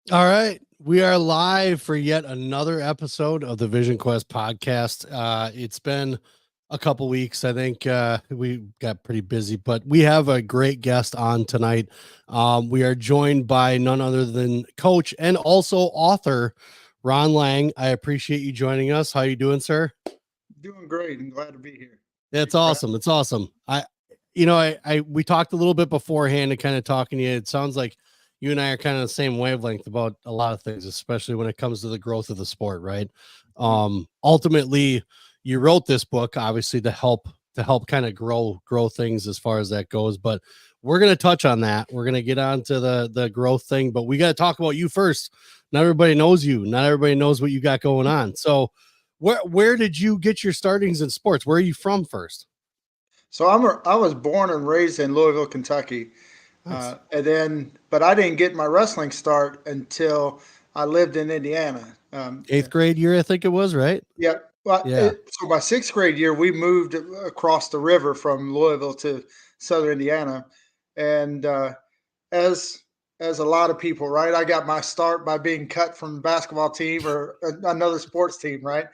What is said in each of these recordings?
All right. We are live for yet another episode of the Vision Quest podcast. It's been a couple weeks. I think we got pretty busy, but we have a great guest on tonight. We are joined by none other than coach and also author Ron Lang. I appreciate you joining us. How you doing, sir? Doing great and glad to be here. It's Thanks for awesome. It's awesome. We talked a little bit beforehand and kind of talking to you. It sounds like you and I are kind of the same wavelength about a lot of things, especially when it comes to the growth of the sport, right? having me. Ultimately, you wrote this book obviously to help kind of grow things as far as that goes, but we're going to touch on that. We're going to get on to the growth thing, but we got to talk about you first. Not everybody knows you. Not everybody knows what you got going on. So, where did you get your startings in sports? Where are you from first? I was born and raised in Louisville, Kentucky, Nice. but I didn't get my wrestling start until I lived in Indiana. Eighth grade year, I think it was, right? Yeah, well, Yeah. so my sixth grade year, we moved across the river from Louisville to Southern Indiana, and as as a lot of people, right, I got my start by being cut from the basketball team or another sports team, right?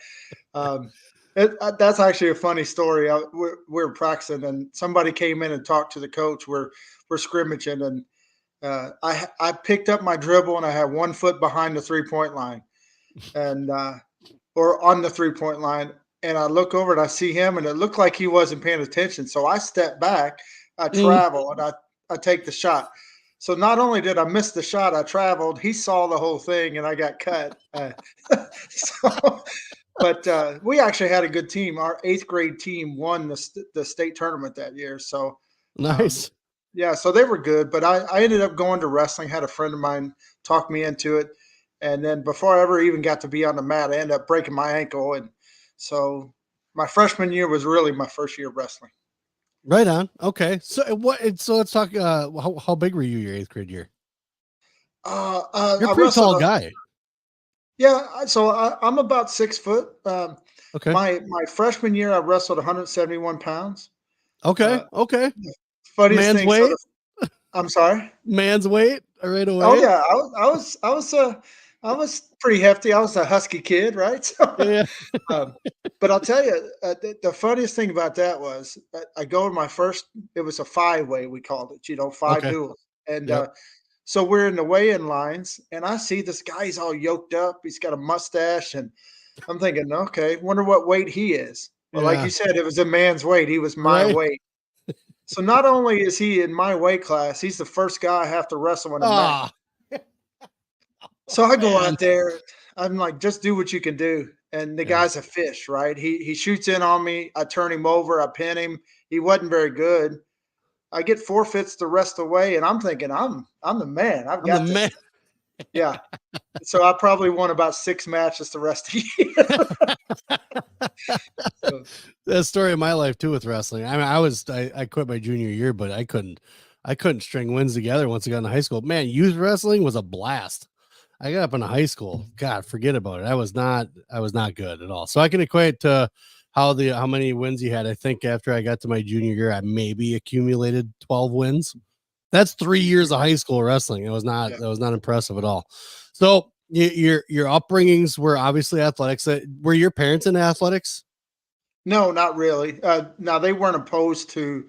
Um, that's actually a funny story. We're practicing, and somebody came in and talked to the coach. We're scrimmaging, and I picked up my dribble, and I had 1 foot behind the 3 point line, and or on the 3 point line, and I look over and I see him, and it looked like he wasn't paying attention. So I step back, I Mm. travel, and I take the shot. So not only did I miss the shot, I traveled. He saw the whole thing, and I got cut. So but we actually had a good team. Our eighth grade team won the state tournament that year. So, um, Nice. yeah, so they were good. But I ended up going to wrestling. Had a friend of mine talk me into it, and then before I ever even got to be on the mat, I ended up breaking my ankle. And so my freshman year was really my first year of wrestling. Right on. Okay. So let's talk how big were you your eighth grade year? You're a I pretty wrestled. tall guy. Yeah, I'm about 6 foot. Okay. My freshman year, I wrestled 171 pounds. Okay. Uh, Okay. Funniest Man's thing. So weight. I'm sorry. Man's weight right Oh away. yeah, I was pretty hefty. I was a husky kid, right? Yeah. Um, but I'll tell you, the funniest thing about that was I go in my first. It was a 5 way we called it. Five Okay. duels, and Yep. so we're in the weigh-in lines, and I see this guy. He's all yoked up. He's got a mustache, and I'm thinking, okay, wonder what weight he is. Well, like Yeah. you said, it was a man's weight. He was my Right. weight. So not only is he in my weight class, he's the first guy I have to wrestle in a match. Ah, So I go man. out there. I'm like, just do what you can do. And the Yeah. guy's a fish, right? He shoots in on me. I turn him over. I pin him. He wasn't very good. I get forfeits the rest of the way, and I'm thinking, I'm the man. I've I'm the got man. this. Yeah. So I probably won about 6 matches the rest of the year. So That story of my life too with wrestling. I mean, I quit my junior year, but I couldn't string wins together once I got into high school. Man, youth wrestling was a blast. I got up in high school. God, forget about it. I was not good at all. So I can equate to how many wins you had. I think after I got to my junior year, I maybe accumulated 12 wins. That's 3 years of high school wrestling. It was not yeah. that was not impressive at all. So your upbringings were obviously athletics. Were your parents in athletics? No, not really. Now they weren't opposed to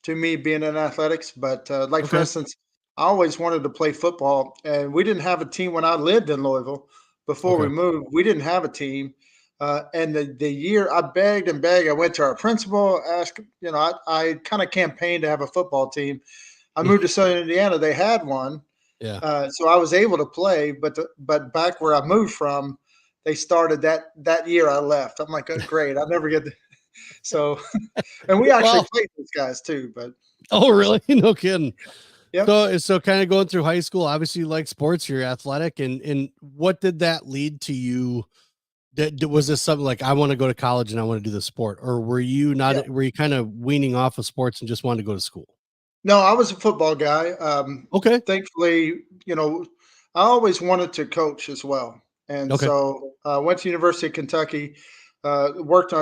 me being in athletics, but like for Okay. instance, I always wanted to play football, and we didn't have a team when I lived in Louisville. Before we Okay. moved, we didn't have a team. And the year I begged and begged, I went to our principal, asked, I kind of campaigned to have a football team. I moved to Southern Indiana; they had one, Yeah. so I was able to play. But back where I moved from, they started that year I left. I'm like, oh, great, I never get to. So, and we actually Well, played those guys too. But oh really? No kidding. yep. So kind of going through high school, obviously you like sports, you're athletic, and what did that lead to you? Was this something like I want to go to college and I want to do the sport, or were you Yeah. not? Were you kind of weaning off of sports and just wanted to go to school? No, I was a football guy. Okay. Thankfully, I always wanted to coach as well, and Okay. so I went to University of Kentucky, worked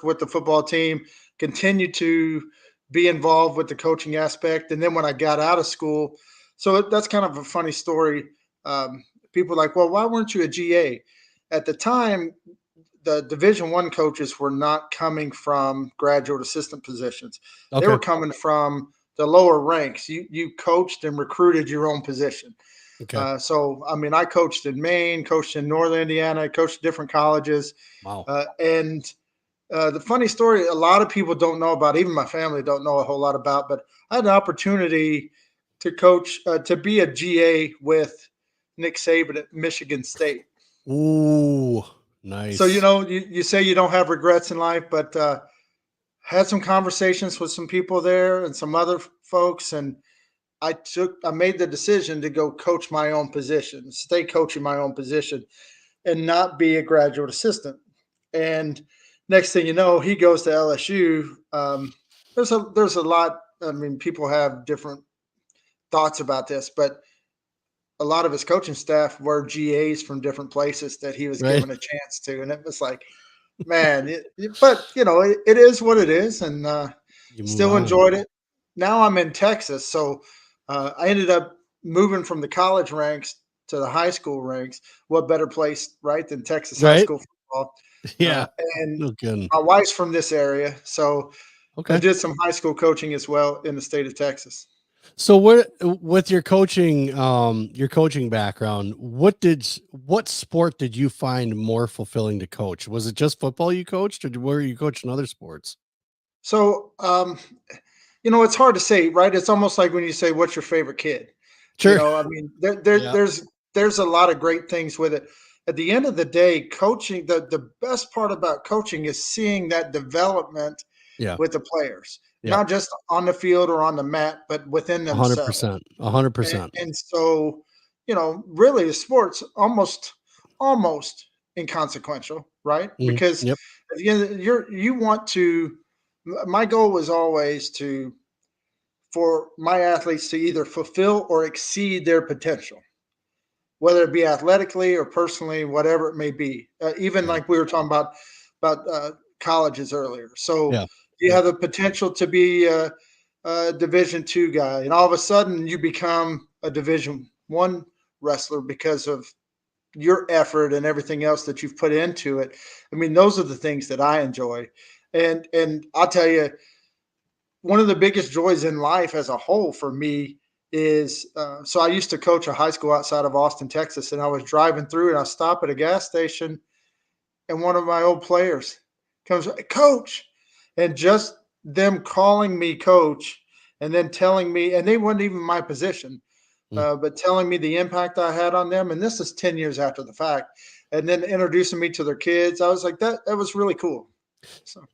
with the football team, continued to be involved with the coaching aspect, and then when I got out of school, so that's kind of a funny story. um, people like, well, why weren't you a GA? At the time, the Division I coaches were not coming from graduate assistant positions. They Okay. were coming from the lower ranks. You coached and recruited your own position. Okay. So I mean, I coached in Maine, coached in Northern Indiana, I coached different colleges, Wow. and the funny story a lot of people don't know about, even my family don't know a whole lot about, but I had an opportunity to coach, to be a GA with Nick Saban at Michigan State. Ooh, So, nice. you say you don't have regrets in life, but had some conversations with some people there and some other folks. And I made the decision to go coach my own position, stay coaching my own position and not be a graduate assistant. And next thing you know, he goes to LSU. There's a lot. I mean, people have different thoughts about this, but a lot of his coaching staff were GAs from different places that he was Right. given a chance to, and it was like, man. But it is what it is, and You move still on. enjoyed it. Now I'm in Texas, so I ended up moving from the college ranks to the high school ranks. What better place, right, than Texas high Right. school football? Uh, Yeah. and No kidding. my wife's from this area, so I Okay. did some high school coaching as well in the state of Texas. So what with your coaching background, what sport did you find more fulfilling to coach? Was it just football you coached, or were you coaching other sports? So, it's hard to say, right? It's almost like when you say, "What's your favorite kid?" Sure. I mean, there Yeah. there's a lot of great things with it. At the end of the day, coaching, the best part about coaching is seeing that development Yeah. with the players, Yep. not just on the field or on the mat, but within themselves. 100%. 100%. And so, really, the sport's almost inconsequential, right? Mhm. Because Yep. at the end, you want to. My goal was always to for my athletes to either fulfill or exceed their potential, whether it be athletically or personally, whatever it may be. Even Yeah. like we were talking about colleges earlier. So Yeah. you Yep. have the potential to be a Division II guy, and all of a sudden you become a Division I wrestler because of your effort and everything else that you've put into it. I mean, those are the things that I enjoy, and I'll tell you, one of the biggest joys in life as a whole for me is so I used to coach a high school outside of Austin, Texas, and I was driving through and I stopped at a gas station and one of my old players comes, "Hey, coach," and just them calling me coach and then telling me, and they weren't even my position, Mm. but telling me the impact I had on them. And this is 10 years after the fact. And then introducing me to their kids. I was like, that was really cool. So,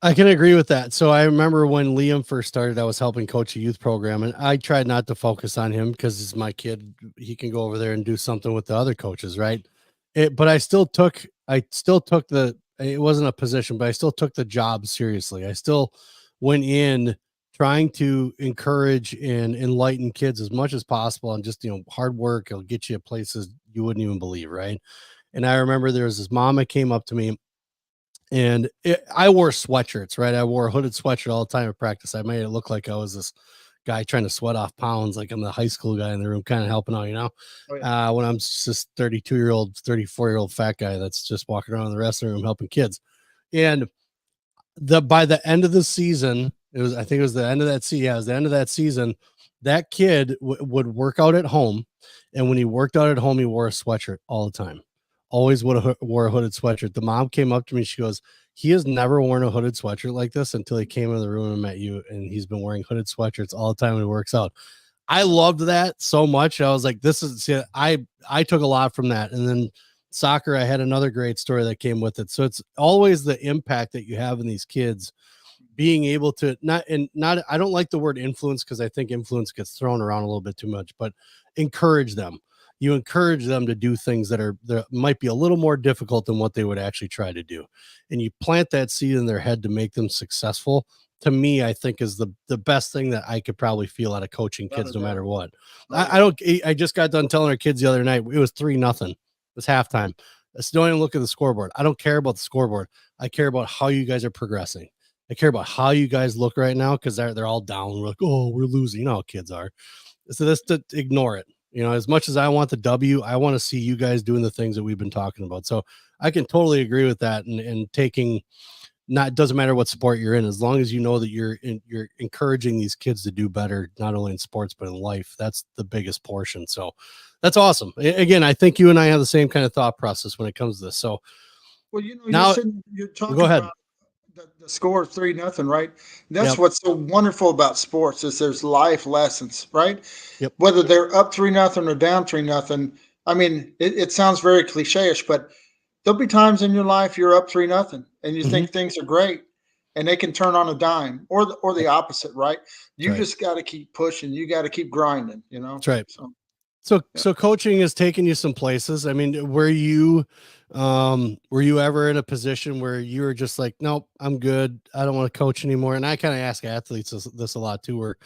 I can agree with that. So I remember when Liam first started, I was helping coach a youth program, and I tried not to focus on him because it's my kid. He can go over there and do something with the other coaches, right? But I still took it wasn't a position, but I still took the job seriously. I still went in trying to encourage and enlighten kids as much as possible, and just hard work will get you places you wouldn't even believe, right? And I remember there was this mom that came up to me, and I wore sweatshirts, right? I wore a hooded sweatshirt all the time at practice. I made it look like I was this guy trying to sweat off pounds, like I'm the high school guy in the room, kind of helping out. oh yeah, When I'm just 32-year-old, 34-year-old fat guy that's just walking around the wrestling room helping kids. And by the end of the season, I think it was the end of that season. Yeah, it was the end of that season. That kid would work out at home, and when he worked out at home, he wore a sweatshirt all the time. Always wore a hooded sweatshirt. The mom came up to me. She goes, "He has never worn a hooded sweatshirt like this until he came in the room and met you, and he's been wearing hooded sweatshirts all the time when he works out." I loved that so much. I was like, "This is." See, I took a lot from that, and then soccer. I had another great story that came with it. So it's always the impact that you have in these kids being able to not I don't like the word influence because I think influence gets thrown around a little bit too much, but encourage them. You encourage them to do things that might be a little more difficult than what they would actually try to do. And you plant that seed in their head to make them successful. To me, I think is the best thing that I could probably feel out of coaching without kids, a no doubt. matter what. Oh I yeah, don't I just got done telling our kids the other night it was 3-0. It was halftime. Let's don't even look at the scoreboard. I don't care about the scoreboard. I care about how you guys are progressing. I care about how you guys look right now because they're all down. We're like, oh, we're losing. You know how kids are. So let's ignore it. You know, as much as I want the W, I want to see you guys doing the things that we've been talking about. So I can totally agree with that. And taking, not, doesn't matter what sport you're in, as long as you know that you're encouraging these kids to do better, not only in sports but in life. That's the biggest portion. So that's awesome. Again, I think you and I have the same kind of thought process when it comes to this. So Well, you know, now, you're well, go talking ahead. about the score 3-0, right? That's Yep. what's so wonderful about sports is there's life lessons, right? Yep. Whether they're up 3-0 or down 3-0. I mean, it sounds very cliche-ish, but there'll be times in your life you're up 3-0 and you Hmm. think things are great and they can turn on a dime or the Yep. opposite, right? That's You right. just got to keep pushing. You got to keep grinding, That's right. So, So yeah. coaching has taken you some places. I mean, were you ever in a position where you were just like, nope, I'm good. I don't want to coach anymore. And I kind of ask athletes this a lot too, where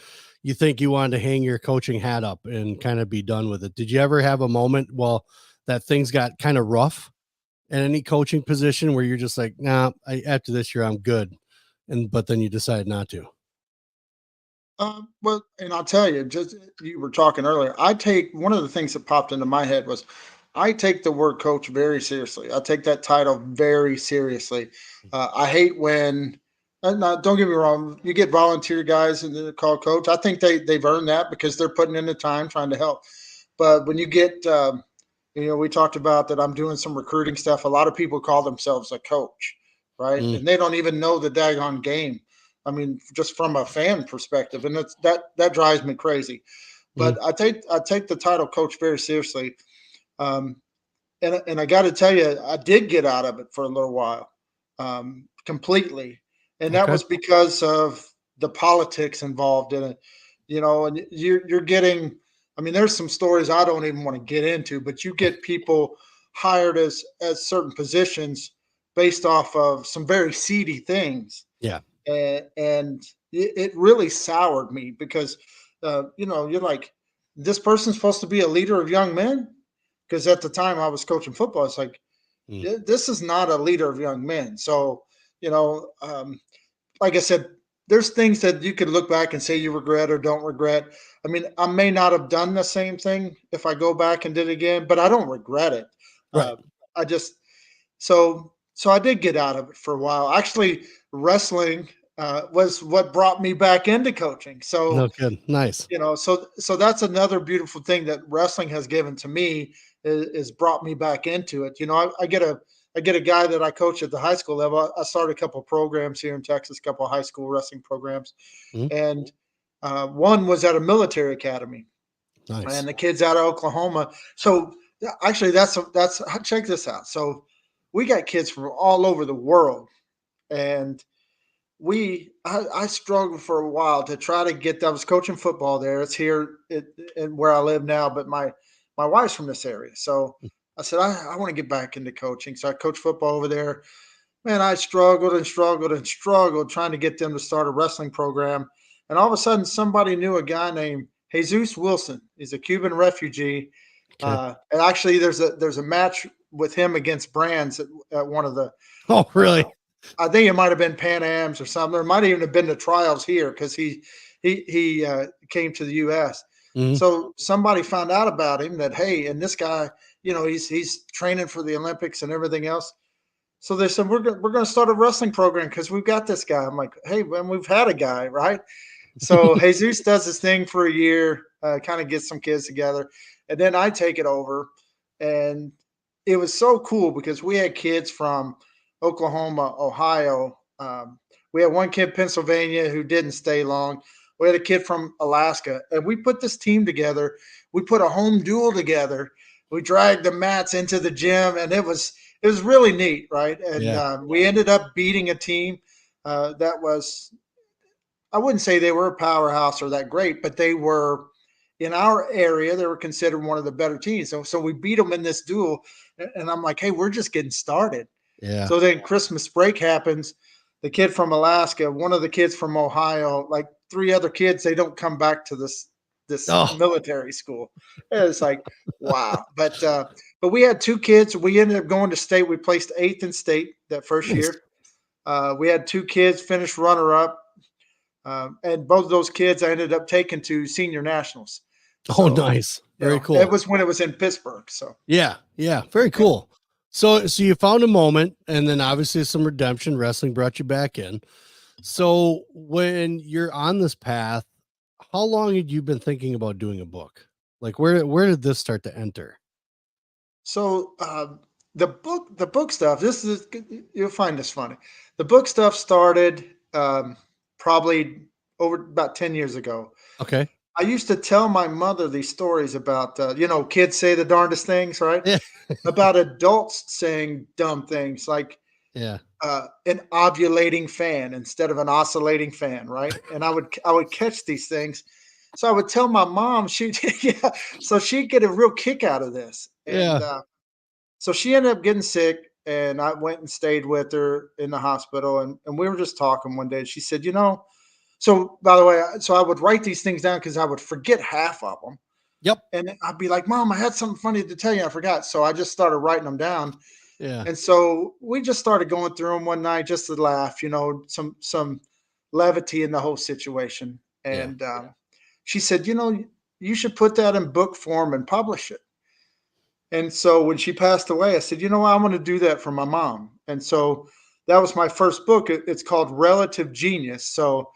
you think you wanted to hang your coaching hat up and kind of be done with it. Did you ever have a moment, well, that things got kind of rough in any coaching position where you're just like, nah, after this year, I'm good. But then you decide not to. Well, and I'll tell you, just you were talking earlier. I take one of the things that popped into my head was I take the word coach very seriously. I take that title very seriously. I hate when, now, don't get me wrong, you get volunteer guys and they're called coach. I think they've earned that because they're putting in the time trying to help. But when you get, we talked about that I'm doing some recruiting stuff. A lot of people call themselves a coach, right? Mm, And they don't even know the daggone game. I mean, just from a fan perspective, and that drives me crazy. mm, But I take the title coach very seriously, um, and I got to tell you, I did get out of it for a little while, completely, and that okay. was because of the politics involved in it. And you're getting. I mean, there's some stories I don't even want to get into, but you get people hired as certain positions based off of some very seedy things, Yeah. and it really soured me because you're like, this person's supposed to be a leader of young men, because at the time I was coaching football. It's like, Mm, this is not a leader of young men. So you know um, like I said, there's things that you could look back and say you regret or don't regret. I mean, I may not have done the same thing if I go back and did it again, but I don't regret it. right. I just so I did get out of it for a while. Actually, wrestling was what brought me back into coaching. No good. Nice. So that's another beautiful thing that wrestling has given to me is brought me back into it. I get a guy that I coach at the high school level. I started a couple of programs here in Texas, a couple of high school wrestling programs, Mm, and one was at a military academy, and nice. the kids out of Oklahoma. So actually, that's check this out. So we got kids from all over the world, and I struggled for a while to try to get. I was coaching football there. It's here in where I live now, but my wife's from this area, so I said I want to get back into coaching. So I coach football over there. Man, I struggled and struggled and struggled trying to get them to start a wrestling program. And all of a sudden, somebody knew a guy named Jesus Wilson. He's a Cuban refugee. Okay. And actually, there's a match with him against Brands at one of the. Oh, Uh, really? I think it might have been Pan Am's or something. There might even have been the trials here because he came to the U.S. Mhm. So somebody found out about him that, hey, and this guy, he's training for the Olympics and everything else. So they said we're going to start a wrestling program because we've got this guy. I'm like, hey, when we've had a guy, right? So Jesus does this thing for a year, kind of gets some kids together, and then I take it over, and it was so cool because we had kids from Oklahoma, Ohio. We had one kid Pennsylvania who didn't stay long. We had a kid from Alaska, and we put this team together. We put a home duel together. We dragged the mats into the gym, and it was really neat, right? And Yeah. we ended up beating a team that was, I wouldn't say they were a powerhouse or that great, but they were in our area. They were considered one of the better teams. So we beat them in this duel, and I'm like, hey, we're just getting started. Yeah. So then Christmas break happens. The kid from Alaska, one of the kids from Ohio, like three other kids, they don't come back to this Oh, military school. And it's like, wow. But we had two kids. We ended up going to state. We placed eighth in state that first nice. year. We had two kids finish runner up, and both of those kids I ended up taking to senior nationals. Oh, So nice. Very It cool. was when it was in Pittsburgh. So Yeah, yeah, very yeah. cool. So you found a moment, and then obviously some redemption. Wrestling brought you back in. So when you're on this path, how long had you been thinking about doing a book? Like where did this start to enter? So the book stuff. This is you'll find this funny. The book stuff started probably over about 10 years ago. Okay. I used to tell my mother these stories about kids say the darndest things, right? Yeah. About adults saying dumb things like Yeah. an ovulating fan instead of an oscillating fan, right? And I would catch these things. So I would tell my mom, she yeah, so she'd get a real kick out of this. And Yeah. so she ended up getting sick, and I went and stayed with her in the hospital, and we were just talking one day. She said, so by the way, so I would write these things down because I would forget half of them. Yep. And I'd be like, Mom, I had something funny to tell you. I forgot. So I just started writing them down. Yeah. And so we just started going through them one night just to laugh, some levity in the whole situation. Yeah. And she said, you should put that in book form and publish it. And so when she passed away, I said, I'm going to do that for my mom. And so that was my first book. It's called Relative Genius. So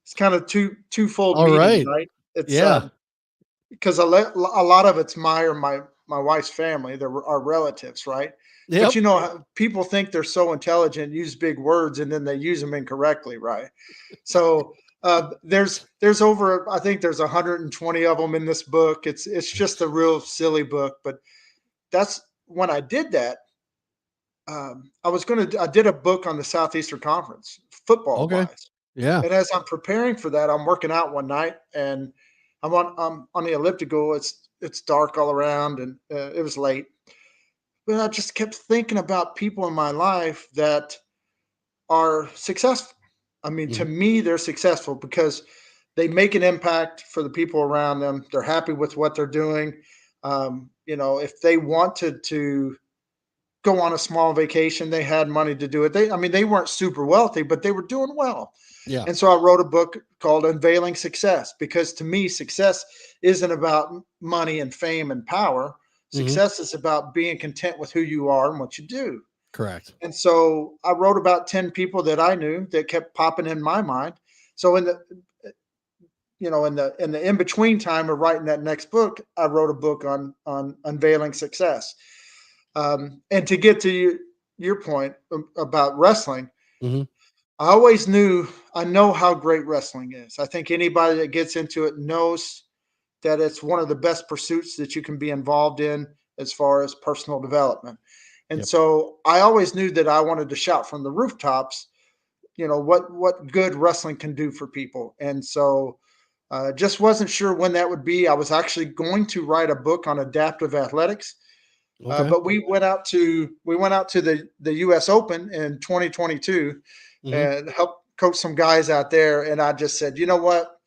it's kind of twofold All meaning, right. right? It's Yeah. because a lot of it's my wife's family. They're our relatives, right? But Yep. people think they're so intelligent, use big words, and then they use them incorrectly, right? So there's over, I think there's 120 of them in this book. It's just a real silly book, but that's when I did that. I did a book on the Southeastern Conference football Okay. wise, Yeah. and as I'm preparing for that, I'm working out one night, and I'm on the elliptical. It's dark all around, and it was late. But I just kept thinking about people in my life that are successful. I mean, to Mhm. me, they're successful because they make an impact for the people around them. They're happy with what they're doing. If they wanted to go on a small vacation, they had money to do it. They weren't super wealthy, but they were doing well. Yeah. And so I wrote a book called Unveiling Success because to me, success isn't about money and fame and power. Mhm. Success is about being content with who you are and what you do. Correct. And so I wrote about 10 people that I knew that kept popping in my mind. So in the in between time of writing that next book, I wrote a book on unveiling success. And to get to your point about wrestling, Mhm. I know how great wrestling is. I think anybody that gets into it knows that it's one of the best pursuits that you can be involved in as far as personal development. And Yep. so I always knew that I wanted to shout from the rooftops, what good wrestling can do for people. And so just wasn't sure when that would be. I was actually going to write a book on adaptive athletics, Okay. but we went out to the U.S. Open in 2022 Mhm. and helped coach some guys out there. And I just said, you know what?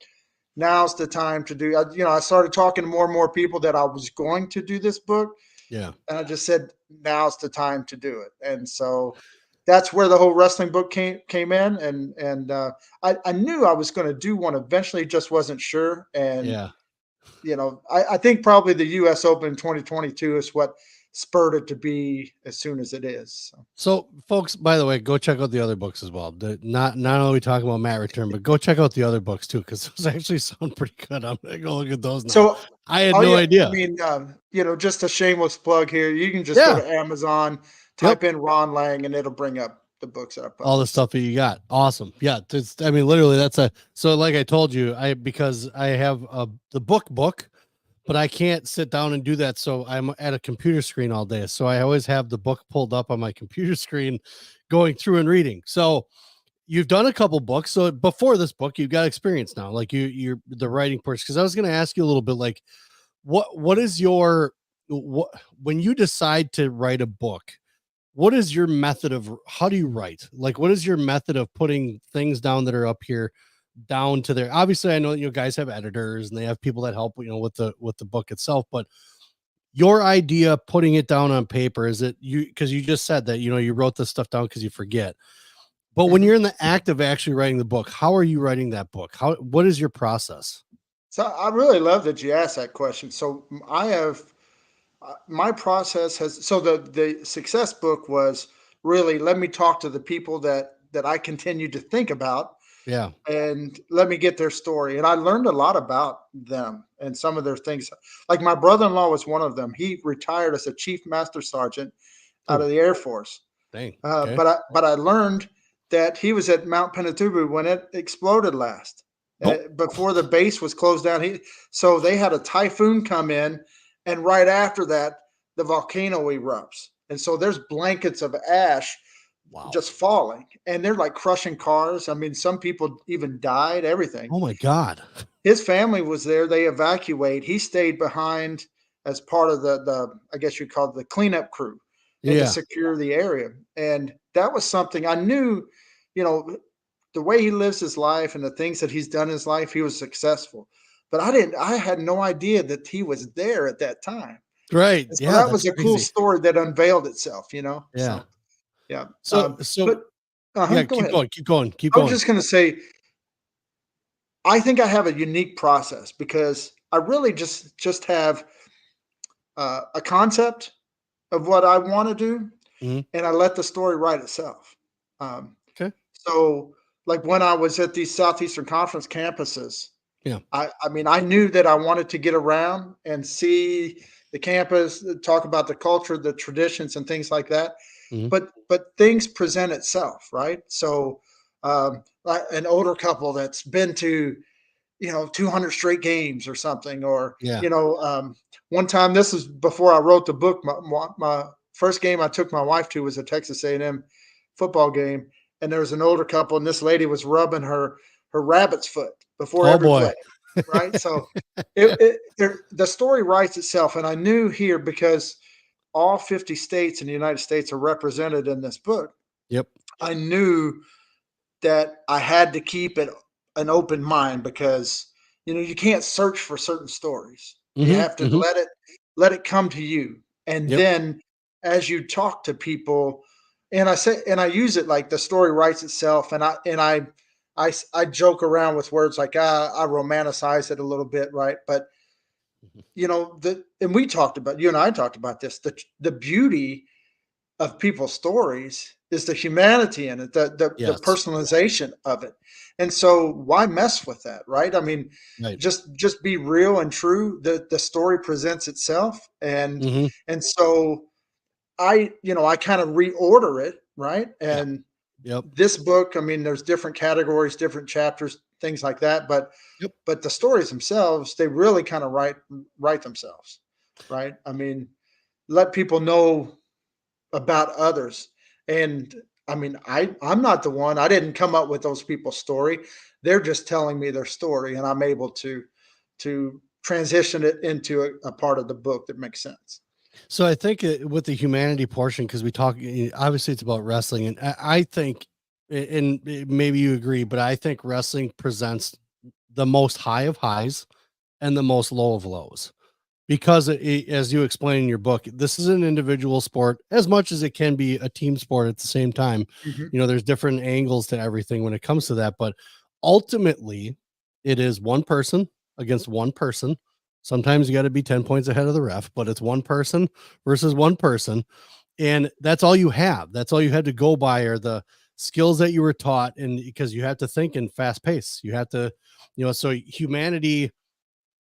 Now's the time to do. I started talking to more and more people that I was going to do this book, Yeah. and I just said, now's the time to do it. And so that's where the whole wrestling book came in. And I knew I was going to do one eventually, just wasn't sure. And Yeah. I think probably the U.S. Open 2022 is what spurred it to be as soon as it is. So. So, folks, by the way, go check out the other books as well. Not only talking about Matt Return, but go check out the other books too, because those actually sound pretty good. I'm gonna go look at those now. So, I had oh no yeah, I idea. mean, just a shameless plug here. You can just go Yeah. to Amazon, Yep. type in Ron Lang, and it'll bring up the books that I All the published. stuff that you got. Awesome. Yeah. I mean, literally, so like I told you, because I have the book, but I can't sit down and do that. So I'm at a computer screen all day. So I always have the book pulled up on my computer screen, going through and reading. So you've done a couple books. So before this book, you've got experience now, like you're the writing person. Because I was going to ask you a little bit, like what is your what when you decide to write a book, what is your method of how do you write? Like, what is your method of putting things down that are up here down to there? Obviously, I know you guys have editors and they have people that help, with the book itself, but your idea of putting it down on paper, is it you because you just said that you wrote this stuff down because you forget. But when Mhm. you're in the act of actually writing the book, how are you writing that book? What is your process? So I really love that you asked that question. So I have my process has so the success book was really let me talk to the people that I continue to think about Yeah. and let me get their story. And I learned a lot about them and some of their things. Like my brother-in-law was one of them. He retired as a chief master sergeant out Oh, of the Air Force. dang. Uh, Okay. but I but I learned that he was at Mount Pinatubo when it exploded last. Nope. Before the base was closed down, so they had a typhoon come in, and right after that, the volcano erupts, and so there's blankets of ash Wow. just falling, and they're like crushing cars. I mean, some people even died. Everything. Oh my God. His family was there. They evacuate. He stayed behind as part of the I guess you call it the cleanup crew and to Yeah. secure the area. And that was something I knew, you know, the way he lives his life and the things that he's done in his life, he was successful. But I had no idea that he was there at that time. Right. And so Yeah. that That's was a cool crazy. story that unveiled itself. Yeah. So yeah. So But yeah, go keep ahead. going. Keep going. Keep I was going. just gonna say I think I have a unique process because I really just have a concept of what I want to do, Mhm. and I let the story write itself. Um, Okay. so, like when I was at these Southeastern Conference campuses, Yeah. I mean, I knew that I wanted to get around and see the campus, talk about the culture, the traditions, and things like that. Mhm. But things present itself, right? So, like an older couple that's been to 200 straight games or something, or Yeah. one time, this is before I wrote the book, my first game I took my wife to was a Texas A&M football game, and there was an older couple, and this lady was rubbing her rabbit's foot before Oh every boy. play, right? So the story writes itself, and I knew here because all 50 states in the United States are represented in this book. Yep. I knew that I had to keep it an open mind because you can't search for certain stories. You Mhm. have to Mhm. let it come to you. And Yep. then as you talk to people, and I use it like the story writes itself, and I joke around with words like I romanticize it a little bit, right? But Mhm. and we talked about you and I talked about this. The beauty of people's stories is the humanity in it, the Yes. personalization of it. And so why mess with that, right? I mean, Right. just be real and true. The story presents itself. And Mhm. and so I kind of reorder it, right? Yeah. And Yep. this book, I mean, there's different categories, different chapters, things like that. But Yep. but the stories themselves, they really kind of write themselves, right? I mean, let people know about others. And I mean, I'm not the one. I didn't come up with those people's story. They're just telling me their story, and I'm able to transition it into a part of the book that makes sense. So I think with the humanity portion, because we talk, obviously it's about wrestling, and I think, and maybe you agree, but I think wrestling presents the most high of highs and the most low of lows. Because as you explain in your book, this is an individual sport as much as it can be a team sport at the same time. Mhm. There's different angles to everything when it comes to that, but ultimately it is one person against one person. Sometimes you got to be 10 points ahead of the ref, but it's one person versus one person. And that's all you have. That's all you had to go by are the skills that you were taught. And because you have to think in fast pace, you have to, so humanity,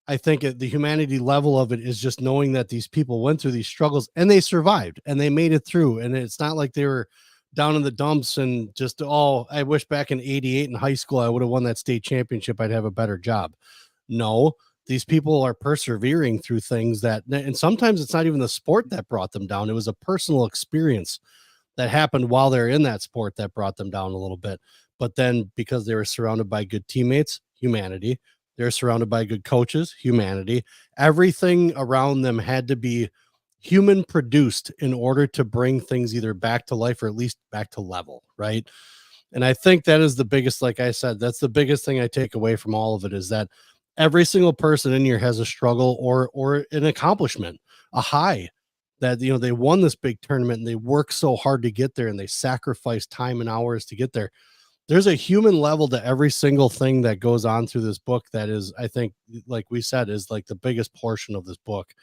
I think the humanity level of it is just knowing that these people went through these struggles and they survived and they made it through. And it's not like they were down in the dumps and just, oh, I wish back in 88 in high school I would have won that state championship. I'd have a better job. No, these people are persevering through things and sometimes it's not even the sport that brought them down. It was a personal experience that happened while they're in that sport that brought them down a little bit. But then because they were surrounded by good teammates, humanity, they're surrounded by good coaches, humanity, everything around them had to be human produced in order to bring things either back to life or at least back to level, right? And I think that is the biggest, like I said, that's the biggest thing I take away from all of it is that every single person in here has a struggle or an accomplishment, a high that they won this big tournament and they worked so hard to get there and they sacrificed time and hours to get there. there's a human level to every single thing that goes on through this book that is, I think, like we said, is like the biggest portion of this book.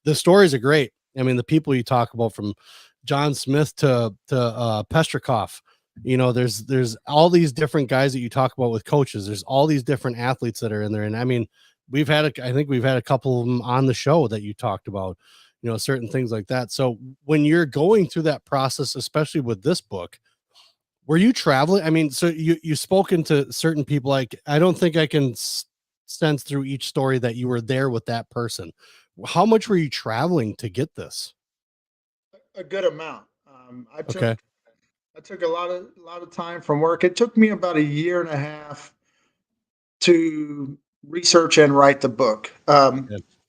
The stories are great. I mean, the people you talk about, from John Smith to Pestrikov, there's all these different guys that you talk about with coaches. There's all these different athletes that are in there, and I mean, I think we've had a couple of them on the show that you talked about, certain things like that. So when you're going through that process, especially with this book, were you traveling? I mean, so you've spoken to certain people. Like, I don't think I can sense through each story that you were there with that person. How much were you traveling to get this? A good amount. Okay. I took a lot of time from work. It took me about a year and a half to research and write the book. Yeah.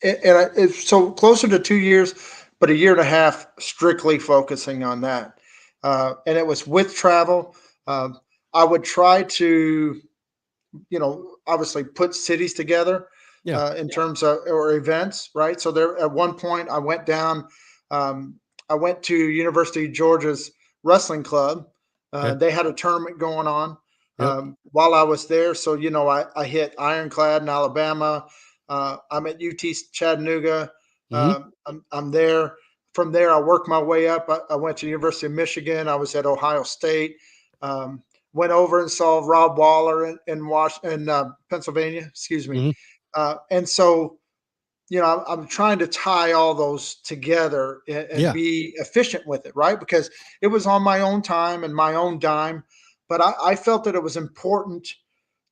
It's so closer to 2 years, but a year and a half strictly focusing on that. And it was with travel. Um, I would try to, obviously put cities together Yeah. in terms of or events, right? So there, at one point, I went down. Um, I went to University of Georgia's wrestling club. Okay. They had a tournament going on Yep. while I was there. So I hit Ironclad in Alabama. I'm at UT Chattanooga. Hmm. I'm there. From there, I worked my way up. I went to University of Michigan. I was at Ohio State. Um, Went over and saw Rob Waller in Pennsylvania. Excuse me. Hmm. And so, I'm trying to tie all those together and Yeah. be efficient with it, right? Because it was on my own time and my own dime, but I felt that it was important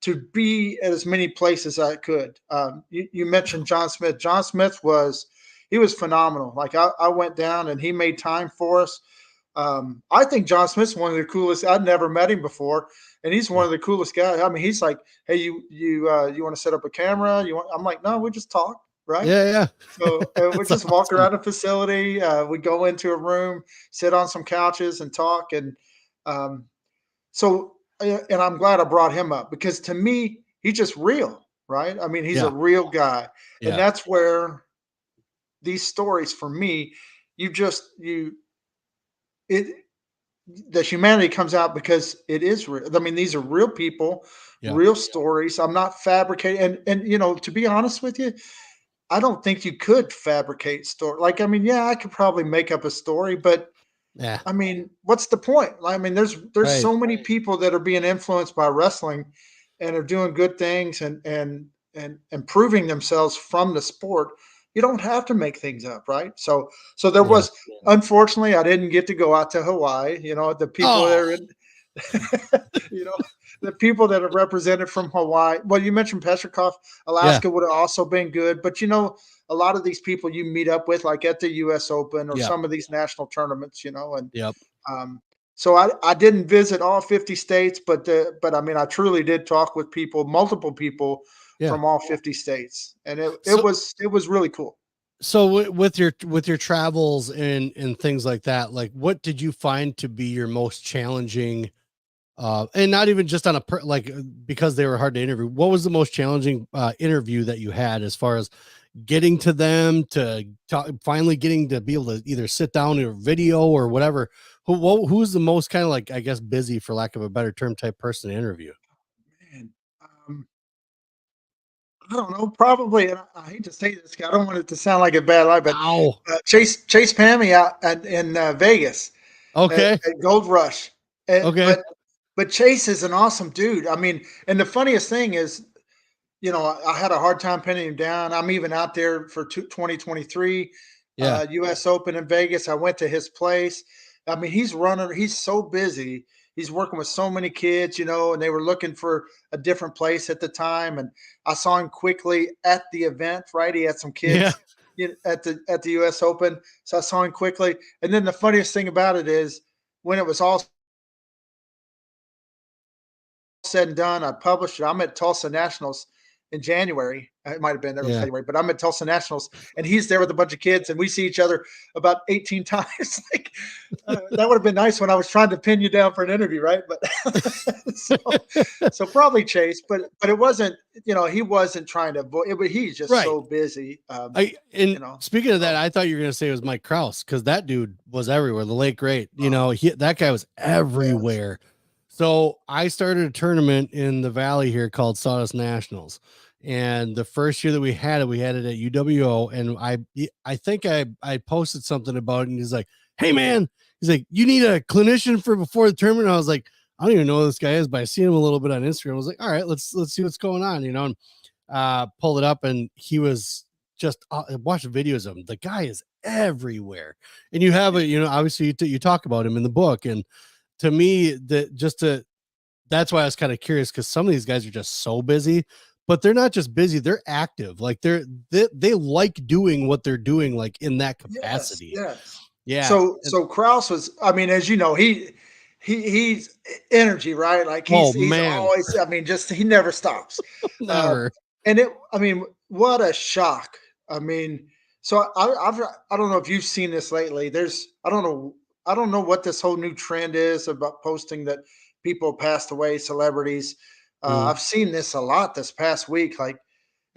to be at as many places as I could. You mentioned John Smith. John Smith he was phenomenal. Like I went down and he made time for us. I think John Smith's one of the coolest. I'd never met him before, and he's one Yeah. of the coolest guys. I mean, he's like, "Hey, you want to set up a camera? You want?" I'm like, "No, we just talk, right?" Yeah. Yeah. So we That's just walk awesome. around the facility. We go into a room, sit on some couches, and talk. And um, and I'm glad I brought him up because to me, he's just real, right? I mean, he's a Yeah. real guy, and Yeah. that's where these stories for me, you just you it the humanity comes out because it is real. I mean, these are real people, Yeah. real stories. I'm not fabricating, and to be honest with you, I don't think you could fabricate story. Like, I mean, yeah, I could probably make up a story, but Yeah. I mean, what's the point? I mean, there's Right. so many people that are being influenced by wrestling and are doing good things and improving themselves from the sport. You don't have to make things up, right? So there Yeah. was, unfortunately, I didn't get to go out to Hawaii. The people Oh, there in you know, the people that are represented from Hawaii. Well, you mentioned Petrikov. yeah. Alaska would have also been good, but a lot of these people you meet up with, like at the U.S. Open or Yep. some of these national tournaments, and Yep. um, so I didn't visit all 50 states, but I mean I truly did talk with people, multiple people Yeah. from all 50 states, and it it So, was it was really cool. with your travels and things like that, like, what did you find to be your most challenging, and not even just on because they were hard to interview, what was the most challenging interview that you had, as far as getting to them, to finally getting to be able to either sit down or video or whatever? Who's the most kind of, like, I guess, busy, for lack of a better term, type person to interview? Man, I don't know, probably, and I hate to say this, 'cause I don't want it to sound like a bad lie, but Ow. Chase Pammy out in Vegas Okay. at Gold Rush, and Okay. but Chase is an awesome dude. I mean, and the funniest thing is, I had a hard time pinning him down. I'm even out there for 2023 Yeah. U.S. Open in Vegas. I went to his place. I mean, he's so busy. He's working with so many kids, and they were looking for a different place at the time. And I saw him quickly at the event, right? He had some Yeah. kids at the U.S. Open. So I saw him quickly. And then the funniest thing about it is when it was all said and done, I published it. I'm at Tulsa Nationals in January. It might have been early Yeah. February, but I'm at Tulsa Nationals, and he's there with a bunch of kids, and we see each other about 18 times. Like that would have been nice when I was trying to pin you down for an interview, right? But so probably Chase, but it wasn't. He wasn't trying to avoid it, but he's just Right. so busy. And speaking of that, So I thought you were gonna say it was Mike Kraus, because that dude was everywhere. The late great, uh, that guy was yes, everywhere. So I started a tournament in the valley here called Sawdust Nationals. And the first year that we had it at UWO. And I think I posted something about it, and he's like, "Hey man," he's like, "you need a clinician for before the tournament." I was like, "I don't even know who this guy is, but I see him a little bit on Instagram." I was like, "All right, let's see what's going on," and pulled it up, and he was just watched videos of him. The guy is everywhere. And you have obviously you talk about him in the book. And to me, that's why I was kind of curious, because some of these guys are just so busy, but they're not just busy, they're active. Like they like doing what they're doing, like in that Yes, capacity. yes. Yeah. So Kraus was, I mean, as you know, he's energy, right? Like Oh he's man. always, I mean, just he never stops. Never. And I mean, what a shock. I mean, so I don't know if you've seen this lately. I don't know what this whole new trend is about posting that people passed away, celebrities. Mhm. I've seen this a lot this past week, like,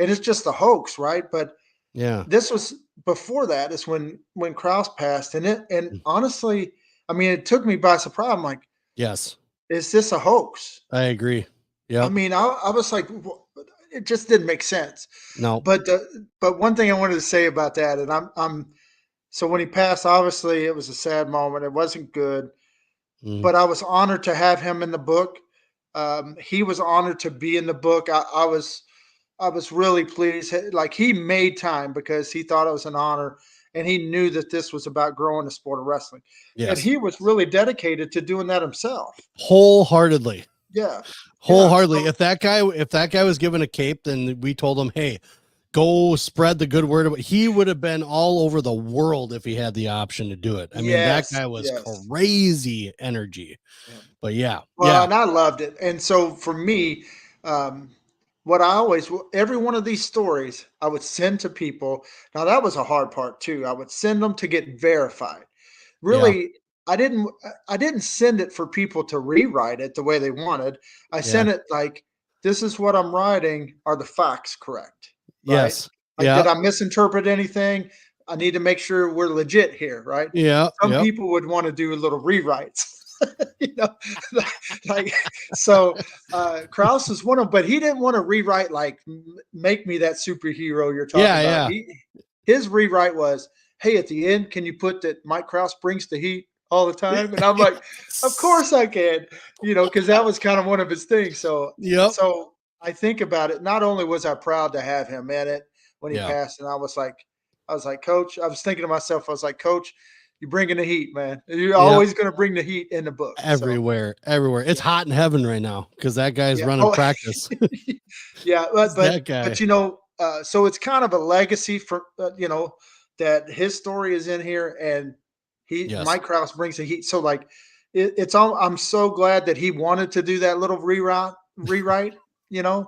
and it's just a hoax, right? But Yeah. this was before that is when Kraus passed, and Mm. honestly, I mean, it took me by surprise. I'm like, Yes, is this a hoax? I agree. I Yep. mean, I was like, it just didn't make sense. No. But one thing I wanted to say about that, and I'm so when he passed, obviously it was a sad moment. It wasn't good, Mm. but I was honored to have him in the book. He was honored to be in the book. I was really pleased. Like he made time because he thought it was an honor, and he knew that this was about growing the sport of wrestling, and Yes. he was really dedicated to doing that himself. Wholeheartedly. Yeah, yeah. Wholeheartedly. If that guy was given a cape, then we told him, "Hey, go spread the good word." He would have been all over the world if he had the option to do it. I mean, that Yes, guy was yes. crazy energy. Yeah. But yeah, Well, yeah, and I loved it. And so for me, um, what I always, every one of these stories, I would send to people. Now that was a hard part too. I would send them to get verified. yeah, Really, I didn't send it for people to rewrite it the way they wanted. I yeah, sent it like, this is what I'm writing. Are the facts correct? Right? yes, Like, yeah, did I misinterpret anything? I need to make sure we're legit here, right? yeah, Some yep, people would want to do little rewrites. you know, like so Kraus is one of them, but he didn't want to rewrite like make me that superhero you're talking yeah, about. yeah. His rewrite was, hey, at the end, can you put that Mike Kraus brings the heat all the time? And I'm like, of course I can, because that was kind of one of his things. So Yep, so I think about it. Not only was I proud to have him in it when he yeah. passed, and I was like, Coach, I was thinking to myself, I was like, Coach, you're bringing the heat, man. You're Yep. always going to bring the heat in the book. So, Everywhere, everywhere. It's yeah, hot in heaven right now because that guy's yeah. running Oh, practice. yeah. It's that But guy. so it's kind of a legacy for that his story is in here, and Yes. Mike Krause brings the heat. So like, it's all. I'm so glad that he wanted to do that little rewrite.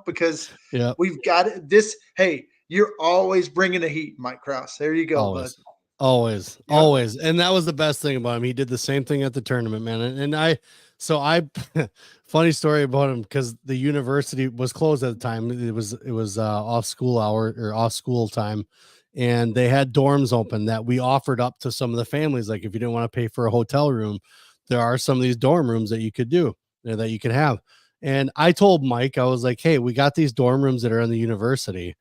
Because Yep. we've got it. This. Hey, you're always bringing the heat, Mike Krause. There you go, bud. Always, always, Yep. always. And that was the best thing about him. He did the same thing at the tournament, man. So I, funny story about him, because the university was closed at the time. It was off school hour or off school time, and they had dorms open that we offered up to some of the families. Like, if you didn't want to pay for a hotel room, there are some of these dorm rooms that you could do, that you could have. And I told Mike, I was like, "Hey, we got these dorm rooms that are in the university."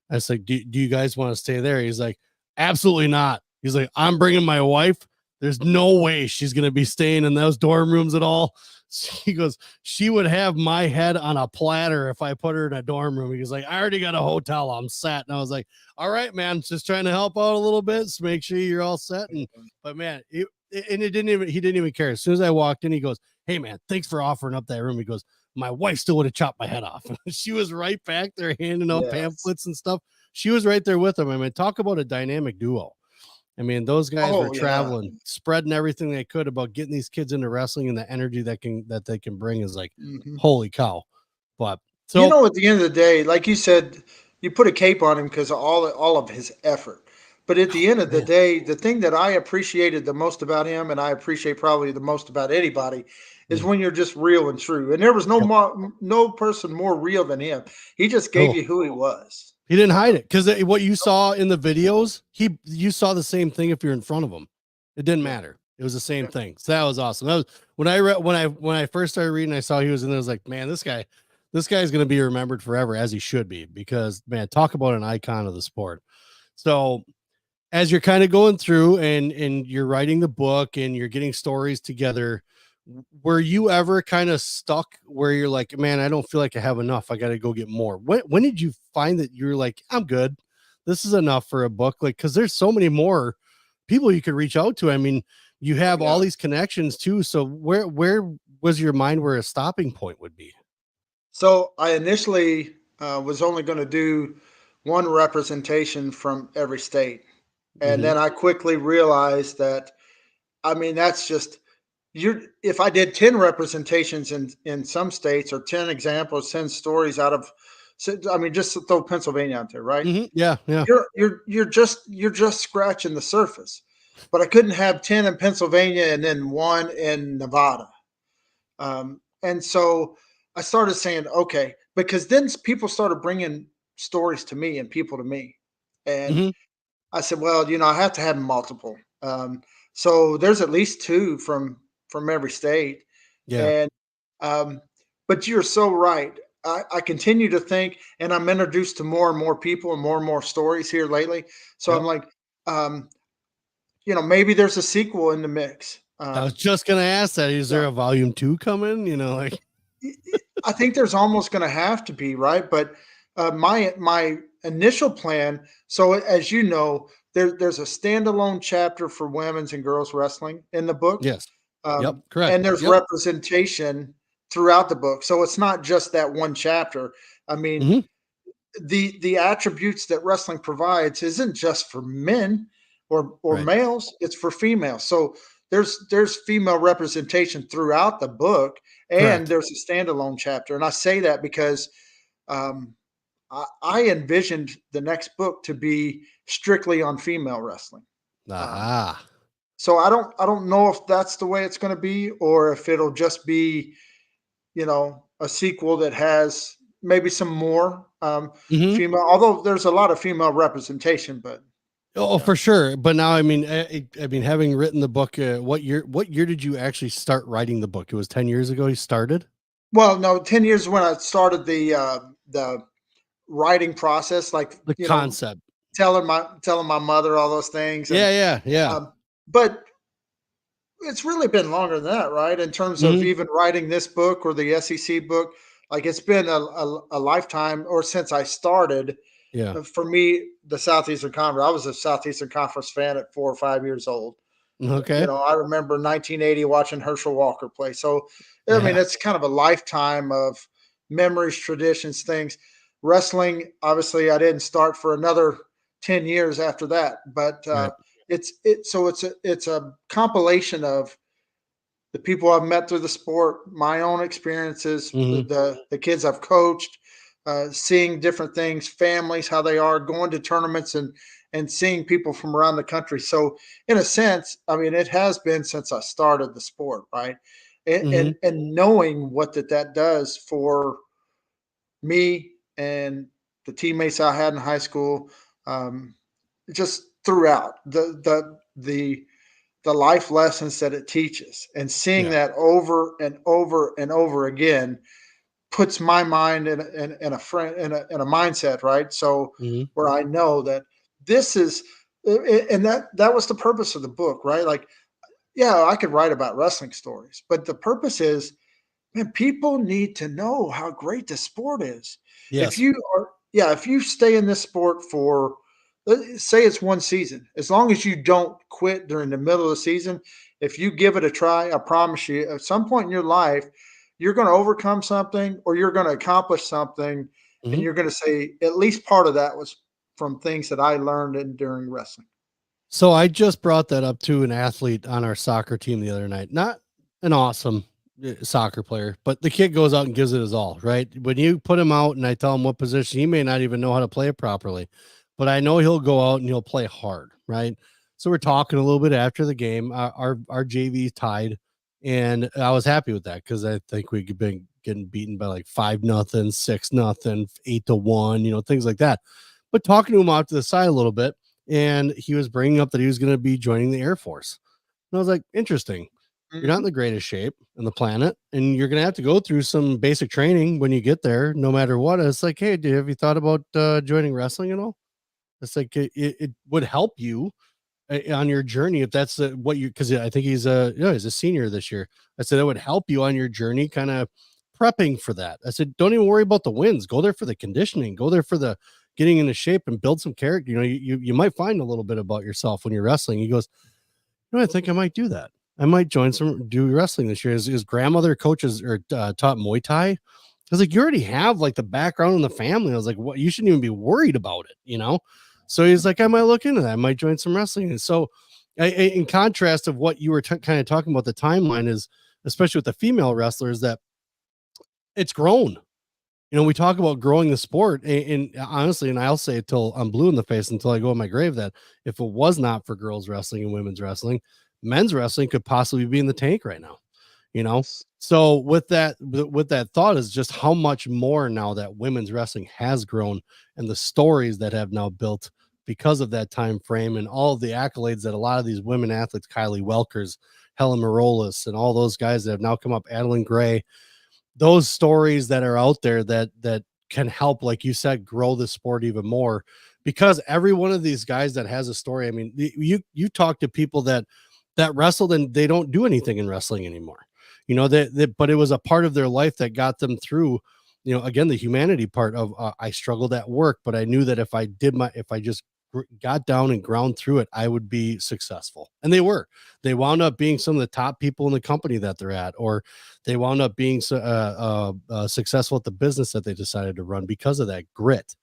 I was like, do you guys want to stay there? He's like, "Absolutely not." He's like, "I'm bringing my wife. There's no way she's going to be staying in those dorm rooms at all." He goes, "She would have my head on a platter if I put her in a dorm room." He was like, "I already got a hotel. I'm set." And I was like, "All right, man, just trying to help out a little bit. So make sure you're all set." But man, he didn't even care. As soon as I walked in, he goes, "Hey man, thanks for offering up that room." He goes, "My wife still would have chopped my head off." She was right back there handing out Yes. pamphlets and stuff. She was right there with him. I mean, talk about a dynamic duo. I mean, those guys were Oh yeah. traveling, spreading everything they could about getting these kids into wrestling, and the energy that they can bring is like, Mhm. holy cow. But so At the end of the day, like you said, you put a cape on him because of all of his effort. But at the end of the man, day, the thing that I appreciated the most about him, and I appreciate probably the most about anybody, is mm, when you're just real and true. And there was yep. no person more real than him. He just gave Oh, you who he was. he didn't hide it, because what you saw in the videos, you saw the same thing if you're in front of him. It didn't Yeah. matter. It was the same thing. So that was awesome. That was when I read when I first started reading, I saw he was in there. I was like, man, this guy is going to be remembered forever, as he should be, because man, talk about an icon of the sport. So as you're kind of going through and you're writing the book and you're getting stories together, were you ever kind of stuck where you're like, man, I don't feel like I have enough, I got to go get more? When did you find that you're like, I'm good, this is enough for a book? Like, because there's so many more people you could reach out to. I mean, you have all Yeah. these connections too, so where was your mind where a stopping point would be? So I initially was only going to do one representation from every state. And Hmm. then I quickly realized that, I mean, that's just, if I did 10 representations in some states, or 10 examples, 10 stories out of, I mean, just to throw Pennsylvania out there, right? Hmm. Yeah, yeah. You're just scratching the surface. But I couldn't have 10 in Pennsylvania and then one in Nevada. And so I started saying, okay, because then people started bringing stories to me and people to me. And Hmm. I said, well, I have to have multiple. So there's at least two from every state. Yeah. And um, but you're so right. I continue to think, and I'm introduced to more and more people and more stories here lately. So I'm Yep. like, um, maybe there's a sequel in the mix. I was just gonna ask that. Is Yeah, there a volume 2 coming? Like. I think there's almost going to have to be, right. But my initial plan. So as you know, there's a standalone chapter for women's and girls wrestling in the book, Yes. Yep. Correct. and there's Yep. representation throughout the book. So it's not just that one chapter. I mean, Hmm. the attributes that wrestling provides isn't just for men or Right. males, it's for females. So there's female representation throughout the book, and Correct. there's a standalone chapter. And I say that because um, I envisioned the next book to be strictly on female wrestling. um, Aha. so I don't know if that's the way it's going to be, or if it'll just be, a sequel that has maybe some more Hmm. female. Although there's a lot of female representation, but Oh, yeah. for sure. But now, I mean, I mean, having written the book, what year did you actually start writing the book? It was 10 years ago you started? Well, no, 10 years when I started the writing process, like The concept. telling my mother all those things, and Yeah, yeah, yeah. but it's really been longer than that, right? In terms of Hmm. even writing this book or the SEC book, like it's been a lifetime, or since I started. Yeah. For me, the Southeastern Conference, I was a Southeastern Conference fan at 4 or 5 years old. Okay. I remember 1980 watching Herschel Walker play. So, I mean, Yeah. it's kind of a lifetime of memories, traditions, things. Wrestling, obviously, I didn't start for another 10 years after that, but Right. it's a compilation of the people I've met through the sport, my own experiences, Hmm. the kids I've coached, seeing different things, families, how they are, going to tournaments, and seeing people from around the country. So, in a sense, I mean, it has been since I started the sport, right? And Hmm. and knowing what that does for me and the teammates I had in high school, um, just throughout the life lessons that it teaches, and seeing Yeah. that over and over and over again puts my mind in a friend in a mindset, right? So Hmm. where I know that this is, and that was the purpose of the book, right? Like, yeah, I could write about wrestling stories, but the purpose is, man, people need to know how great the sport is. If Yes. you are, yeah, if you stay in this sport for, say it's one season, as long as you don't quit during the middle of the season, if you give it a try, I promise you, at some point in your life, you're going to overcome something, or you're going to accomplish something, and Hmm. you're going to say, at least part of that was from things that I learned during wrestling. So I just brought that up to an athlete on our soccer team the other night. Not an awesome soccer player, but the kid goes out and gives it his all, right? When you put him out and I tell him what position, he may not even know how to play it properly, but I know he'll go out and he'll play hard, right? So we're talking a little bit after the game. Our JV tied, and I was happy with that because I think we'd been getting beaten by like 5-0, 6-0, 8-1, things like that. But talking to him out to the side a little bit, and he was bringing up that he was going to be joining the Air Force. And I was like, interesting. You're not in Mhm. the greatest shape on the planet, and you're gonna have to go through some basic training when you get there, no matter what. And it's like, hey, have you thought about joining wrestling at all? It's like it would help you on your journey if that's what you, because I think he's a senior this year. I said that would help you on your journey, kind of prepping for that. I said, don't even worry about the wins. Go there for the conditioning. Go there for the getting into shape and build some character. You know, you might find a little bit about yourself when you're wrestling. He goes, you know, I think I might do that. I might do wrestling this year. His grandmother coaches or taught Muay Thai. I was like, you already have like the background in the family. I was like, what? You shouldn't even be worried about it, you know? So he's like, I might look into that. I might join some wrestling. And so, in contrast of what you were kind of talking about, the timeline is, especially with the female wrestlers, that it's grown. You know, we talk about growing the sport, and honestly, and I'll say it till I'm blue in the face until I go in my grave, that if it was not for girls wrestling and women's wrestling, men's wrestling could possibly be in the tank right now. You know, Yes. so with that thought is just how much more now that women's wrestling has grown, and the stories that have now built because of that time frame, and all of the accolades that a lot of these women athletes, Kylie Welkers, Helen Marolis, and all those guys that have now come up, Adeline Gray, those stories that are out there that can help, like you said, grow the sport even more, because every one of these guys that has a story, I mean, you talk to people that wrestled and they don't do anything in wrestling anymore, you know, that but it was a part of their life that got them through, you know, again, the humanity part of I struggled at work, but I knew that if I just got down and ground through it, I would be successful. And they wound up being some of the top people in the company that they're at, or they wound up being successful at the business that they decided to run because of that grit.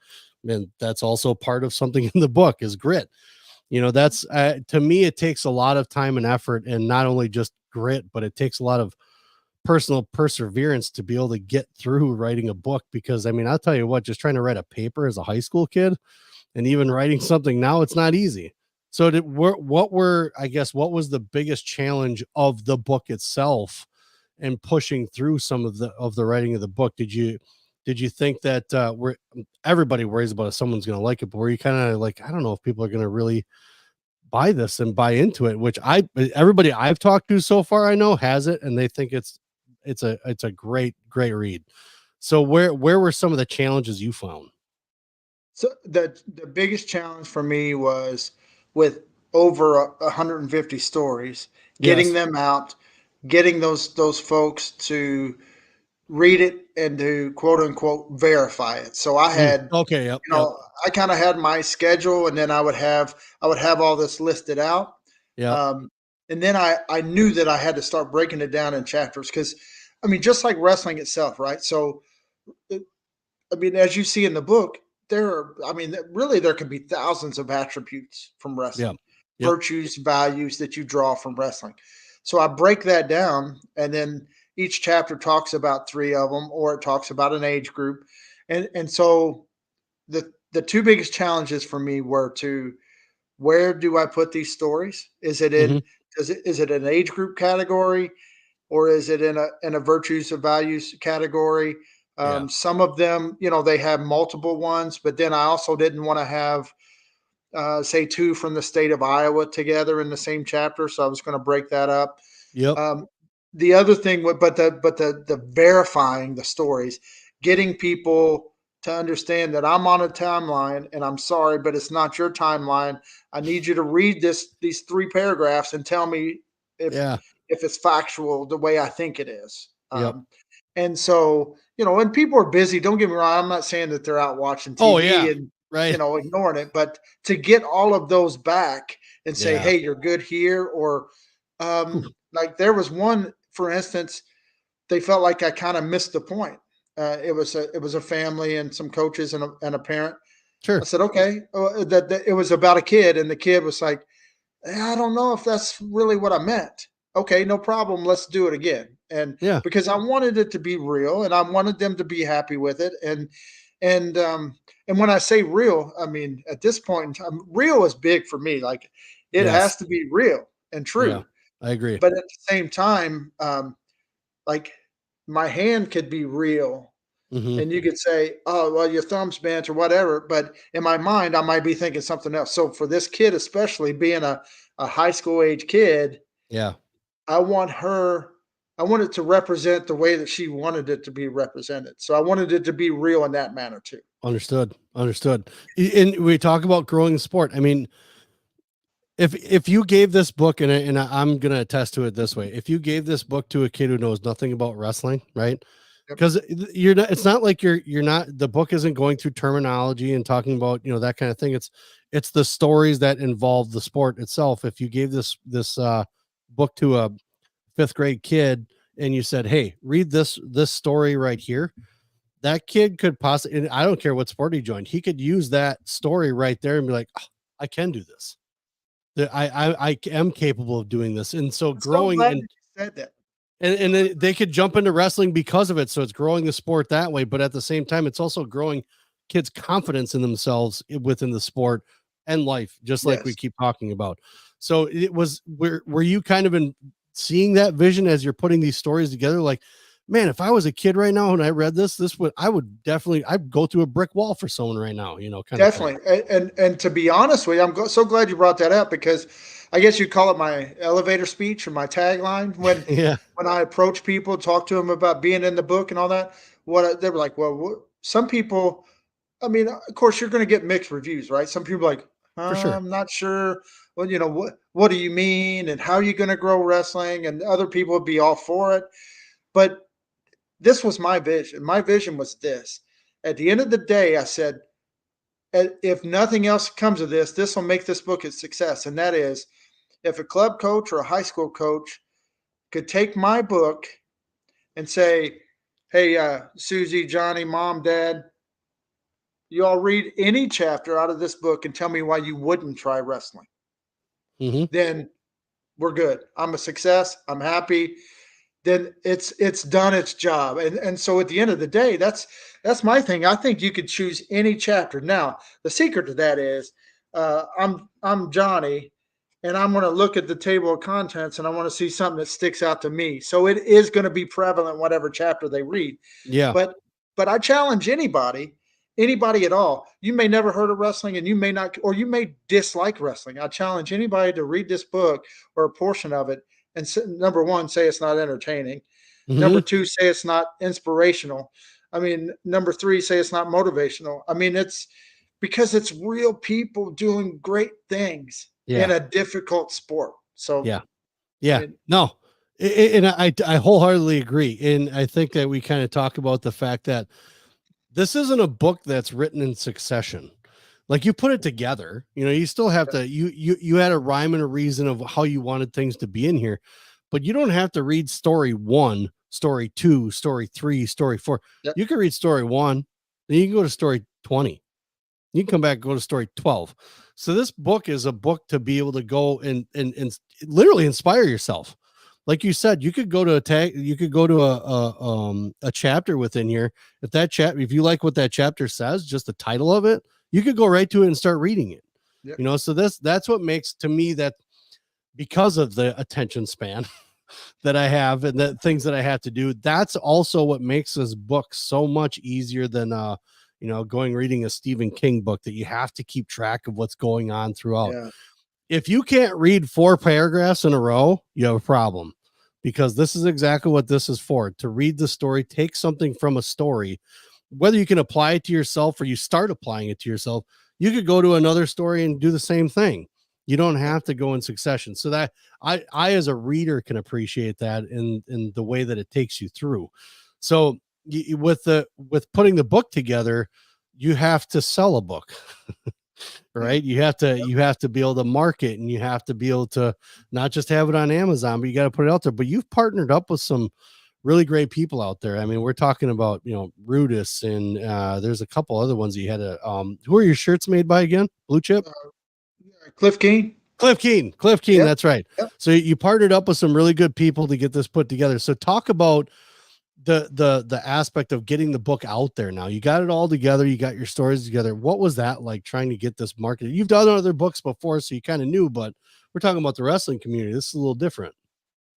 And that's also part of something in the book is grit. You know, that's to me, it takes a lot of time and effort, and not only just grit, but it takes a lot of personal perseverance to be able to get through writing a book. Because I mean, I'll tell you what, just trying to write a paper as a high school kid, and even writing something now, it's not easy. So I guess, what was the biggest challenge of the book itself and pushing through some of the writing of the book? Did you think that we're everybody worries about if someone's going to like it, but were you kind of like, I don't know if people are going to really buy this and buy into it, which everybody I've talked to so far I know has it, and they think it's a great read. So where were some of the challenges you found? So the biggest challenge for me was with over 150 stories, getting Yes. them out, getting those folks to read it and to quote unquote verify it. So I Mm. had, Okay. Yep. you Yep. know, I kind of had my schedule, and then I would have all this listed out. Yep. Um, and then I knew that I had to start breaking it down in chapters because, I mean, just like wrestling itself, right? So I mean, as you see in the book, I mean, really, there can be thousands of attributes from Yep. wrestling, Yep. virtues, values that you draw from wrestling. So I break that down, and then each chapter talks about three of them, or it talks about an age group, and so the two biggest challenges for me were to where do I put these stories? Is it Mhm. in is it an age group category? Or is it in a virtues or values category? Yeah. Some of them, you know, they have multiple ones, but then I also didn't want to have, say, two from the state of Iowa together in the same chapter, so I was going to break that up. Yep. Um, the other thing, but the verifying the stories, getting people to understand that I'm on a timeline, and I'm sorry, but it's not your timeline. I need you to read these three paragraphs and tell me if Yeah. if it's factual the way I think it is. Yep. And so, you know, and people are busy. Don't get me wrong. I'm not saying that they're out watching Oh, TV yeah. and, Right. ignoring it, but to get all of those back and say, Yeah. hey, you're good here, or Whew. like there was one, for instance, they felt like I kind of missed the point. It was a family and some coaches and a parent. I Sure. said, okay, that it was about a kid, and the kid was like, I don't know if that's really what I meant. Okay, no problem. Let's do it again. And Yeah. because I wanted it to be real, and I wanted them to be happy with it, and and when I say real, I mean at this point in time, real is big for me. Like it Yes. has to be real and Yeah. true. I agree. But at the same time, like my hand could be real, Mhm. and you could say, "Oh, well, your thumb's bent or whatever." But in my mind, I might be thinking something else. So for this kid, especially being a high school age kid, Yeah. I want her I want it to represent the way that she wanted it to be represented. So I wanted it to be real in that manner too. Understood. Understood. And we talk about growing the sport. I mean, if you gave this book, I'm gonna attest to it this way, if you gave this book to a kid who knows nothing about wrestling, right? Yep. Because you're not, it's not like you're not, the book isn't going through terminology and talking about, that kind of thing. It's the stories that involve the sport itself. If you gave this book to a fifth grade kid and you said, hey, read this story right here, that kid could possibly, and I don't care what sport he joined, he could use that story right there and be like, oh, I can do this. That I am capable of doing this. And so I'm so growing, glad that and you said that. and then they could jump into wrestling because of it. So it's growing the sport that way, but at the same time, it's also growing kids' confidence in themselves within the sport and life, just like we Yes. keep talking about. So it was, were you kind of in seeing that vision as you're putting these stories together? Like, man, if I was a kid right now and I read this would, I would definitely, I'd go through a brick wall for someone right now, kind of thing. Definitely. And to be honest with you, so glad you brought that up because I guess you'd call it my elevator speech or my tagline Yeah, when I approach people, talk to them about being in the book and all that. They were like, well, some people, I mean, of course, you're going to get mixed reviews, right? Some people are like, for sure. I'm not sure. Well, what do you mean? And how are you going to grow wrestling? And other people would be all for it. But this was my vision. My vision was this. At the end of the day, I said, if nothing else comes of this, this will make this book a success. And that is, if a club coach or a high school coach could take my book and say, hey, Susie, Johnny, mom, dad, you all read any chapter out of this book and tell me why you wouldn't try wrestling, Hmm. then we're good. I'm a success. I'm happy. Then it's done its job. And so at the end of the day, that's my thing. I think you could choose any chapter. Now, the secret to that is I'm Johnny and I'm going to look at the table of contents and I want to see something that sticks out to me. So it is going to be prevalent whatever chapter they read. Yeah. But I challenge anybody at all. You may never heard of wrestling and you may not, or you may dislike wrestling. I challenge anybody to read this book or a portion of it and number one, say it's not entertaining. Number Hmm. two, say it's not inspirational. I mean, number three, say it's not motivational. I mean, it's because it's real people doing great things in Yeah. a difficult sport. So, Yeah. I Yeah. mean, No. And I wholeheartedly agree. And I think that we kind of talk about the fact that this isn't a book that's written in succession. Like, you put it together, you still have to, you had a rhyme and a reason of how you wanted things to be in here, but you don't have to read story one, story two, story three, story four. yep, You can read story one, then you can go to story 20. You can come back and go to story 12. So this book is a book to be able to go and literally inspire yourself. Like you said, you could go to you could go to a chapter within here. If you like what that chapter says, just the title of it, you could go right to it and start reading it. yep, So that's what makes, to me, that, because of the attention span that I have and the things that I have to do, that's also what makes this book so much easier than going reading a Stephen King book that you have to keep track of what's going on throughout. yeah, If you can't read 4 paragraphs in a row, you have a problem, because this is exactly what this is for, to read the story, take something from a story, whether you can apply it to yourself or you start applying it to yourself. You could go to another story and do the same thing. You don't yep, have to go in succession. So that I as a reader can appreciate that in the way that it takes you through. So with putting the book together, you have to sell a book. yeah. Right, you have to be able to market, and you have to be able to not just have it on Amazon, but you got to put it out there. But you've partnered up with some really great people out there. I mean, we're talking about, Rudis, and there's a couple other ones that you had to, who are your shirts made by again? Blue Chip? Cliff Keen. Cliff Keen, Yep, that's right. yep. So you partnered up with some really good people to get this put together. So talk about the aspect of getting the book out there. Now you got it all together, you got your stories together. What was that like, trying to get this marketed? You've done other books before, so you kind of knew, but we're talking about the wrestling community. This is a little different.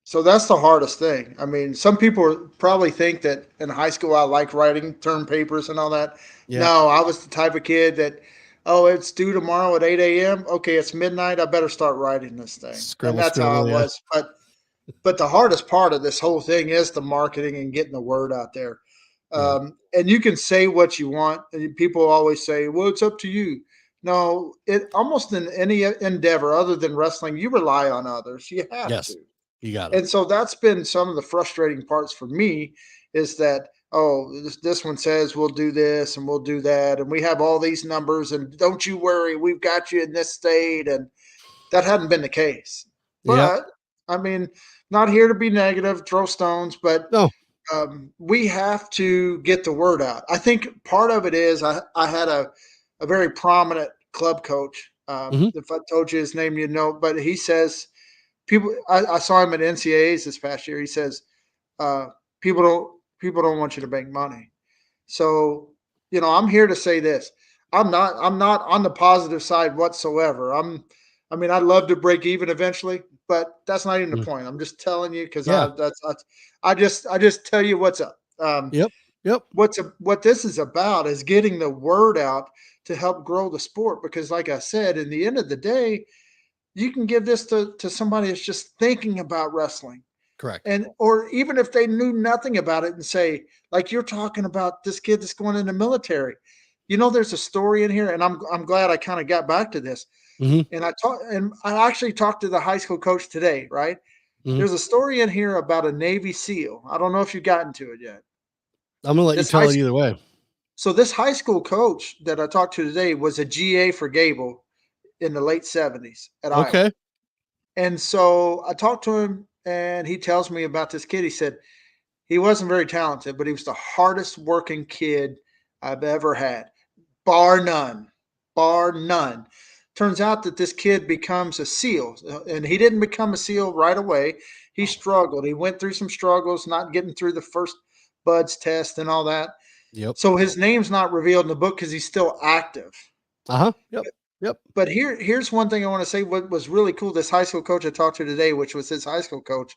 So that's the hardest thing. I mean, some people probably think that in high school I like writing term papers and all that. Yeah. No, I was the type of kid that, oh, it's due tomorrow at 8 a.m. Okay, it's midnight. I better start writing this thing. And Scribble, that's how I scribble. Yeah. was. But But the hardest part of this whole thing is the marketing and getting the word out there. Yeah. And you can say what you want, and people always say, "Well, it's up to you." No, it almost in any endeavor other than wrestling, you rely on others. You have Yes. to. You got to. And so that's been some of the frustrating parts for me is that, oh, this one says we'll do this and we'll do that. And we have all these numbers. And don't you worry, we've got you in this state. And that hadn't been the case. Yep. But I mean, not here to be negative, throw stones, but No. we have to get the word out. I think part of it is I had a very prominent club coach. Hmm. If I told you his name, you'd know. But he says, people, I saw him at NCAAs this past year. He says, uh, people don't want you to make money. So, I'm here to say this. I'm not on the positive side whatsoever. I mean, I'd love to break even eventually, but that's not even the Mm. point. I'm just telling you because Yeah. I just tell you what's up. Yep. Yep. What this is about is getting the word out to help grow the sport because, like I said, in the end of the day, you can give this to somebody that's just thinking about wrestling Correct. and or even if they knew nothing about it and say like you're talking about this kid that's going in the military. There's a story in here and I'm glad I kind of got back to this. Hmm. And I actually talked to the high school coach today, right? Hmm. There's a story in here about a Navy SEAL. I don't know if you've gotten to it yet. I'm gonna let you This high tell it either way. so this high school coach that I talked to today was a GA for Gable in the late 70s at Iowa. Okay. And so I talked to him and he tells me about this kid. He said he wasn't very talented, but he was the hardest working kid I've ever had, bar none, bar none. Turns out that this kid becomes a SEAL, and he didn't become a SEAL right away. He struggled. He went through some struggles, not getting through the first BUDS test and all that. Yep. So his name's not revealed in the book because he's still active. Uh-huh. Yep. Yep. But here's one thing I want to say. What was really cool? This high school coach I talked to today, which was his high school coach,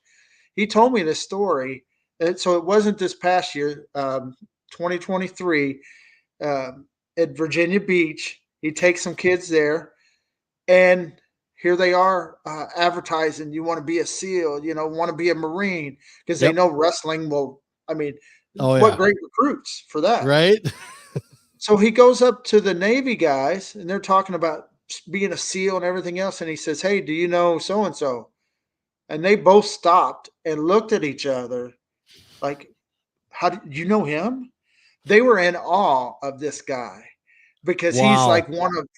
he told me this story. So it wasn't this past year, 2023, at Virginia Beach. He takes some kids there, and here they are advertising. You want to be a SEAL, want to be a Marine because they Yep. know wrestling will. I mean, Oh what yeah. great recruits for that. Right. So he goes up to the Navy guys, and they're talking about being a SEAL and everything else. And he says, "Hey, do you know so and so?" And they both stopped and looked at each other like, "How do you know him?" They were in awe of this guy because he's Wow. like one of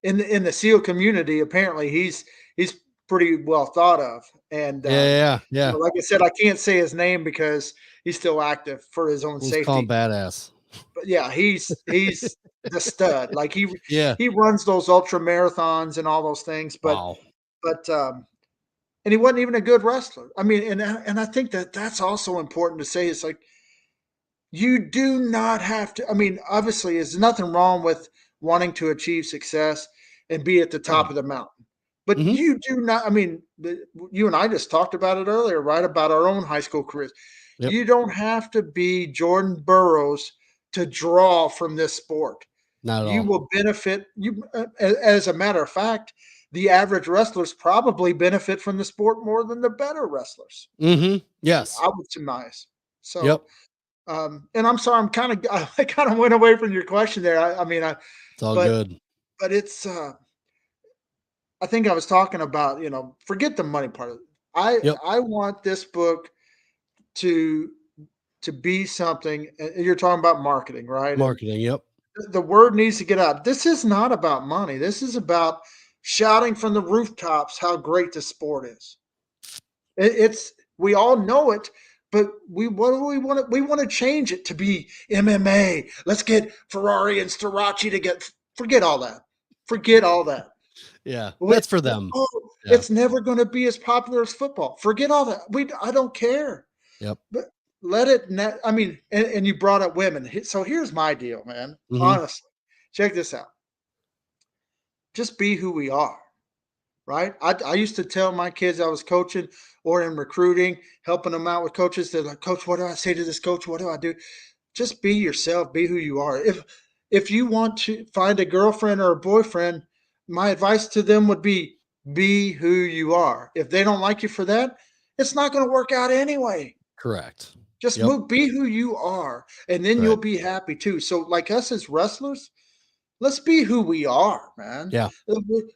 in the SEAL community. Apparently, he's pretty well thought of. And Yeah. Yeah. Yeah. like I said, I can't say his name because he's still active for his own Let's call him safety. badass. But yeah, he's the stud. Like Yeah. he runs those ultra marathons and all those things. Wow. But and he wasn't even a good wrestler. I mean, and I think that that's also important to say. It's like you do not have to. I mean, obviously, there's nothing wrong with wanting to achieve success and be at the top Right. of the mountain. But Hmm. you do not. I mean, you and I just talked about it earlier, right? About our own high school careers. Yep. You don't have to be Jordan Burroughs to draw from this sport. Not at You all. will benefit. As a matter of fact, the average wrestlers probably benefit from the sport more than the better wrestlers. Hmm. Yes. I would surmise. Yep. So, and I'm sorry, I kind of went away from your question there. I mean, It's all but good. but it's I think I was talking about, forget the money part of it. I Yep. I want this book to be something. And you're talking about marketing, right? And Marketing. Yep. the word needs to get out. This is not about money. This is about shouting from the rooftops how great the sport is. It's we all know it, but we what do we want to we want to change it to be MMA. Let's get Ferrari and Strachey to get forget all that. Forget all that. Yeah. Wait, That's for them. oh, Yeah. it's never going to be as popular as football. Forget all that. I don't care. Yep. But let it. I mean, and you brought up women. So here's my deal, man. Hmm. Honestly, check this out. Just be who we are, right? I used to tell my kids I was coaching or in recruiting, helping them out with coaches. They're like, "Coach, what do I say to this coach? What do I do?" Just be yourself. Be who you are. If you want to find a girlfriend or a boyfriend, my advice to them would be who you are. If they don't like you for that, it's not going to work out anyway. Correct. Just Yep. move, be who you are, and then you'll Right. be happy too. So, like us as wrestlers, let's be who we are, man. Yeah.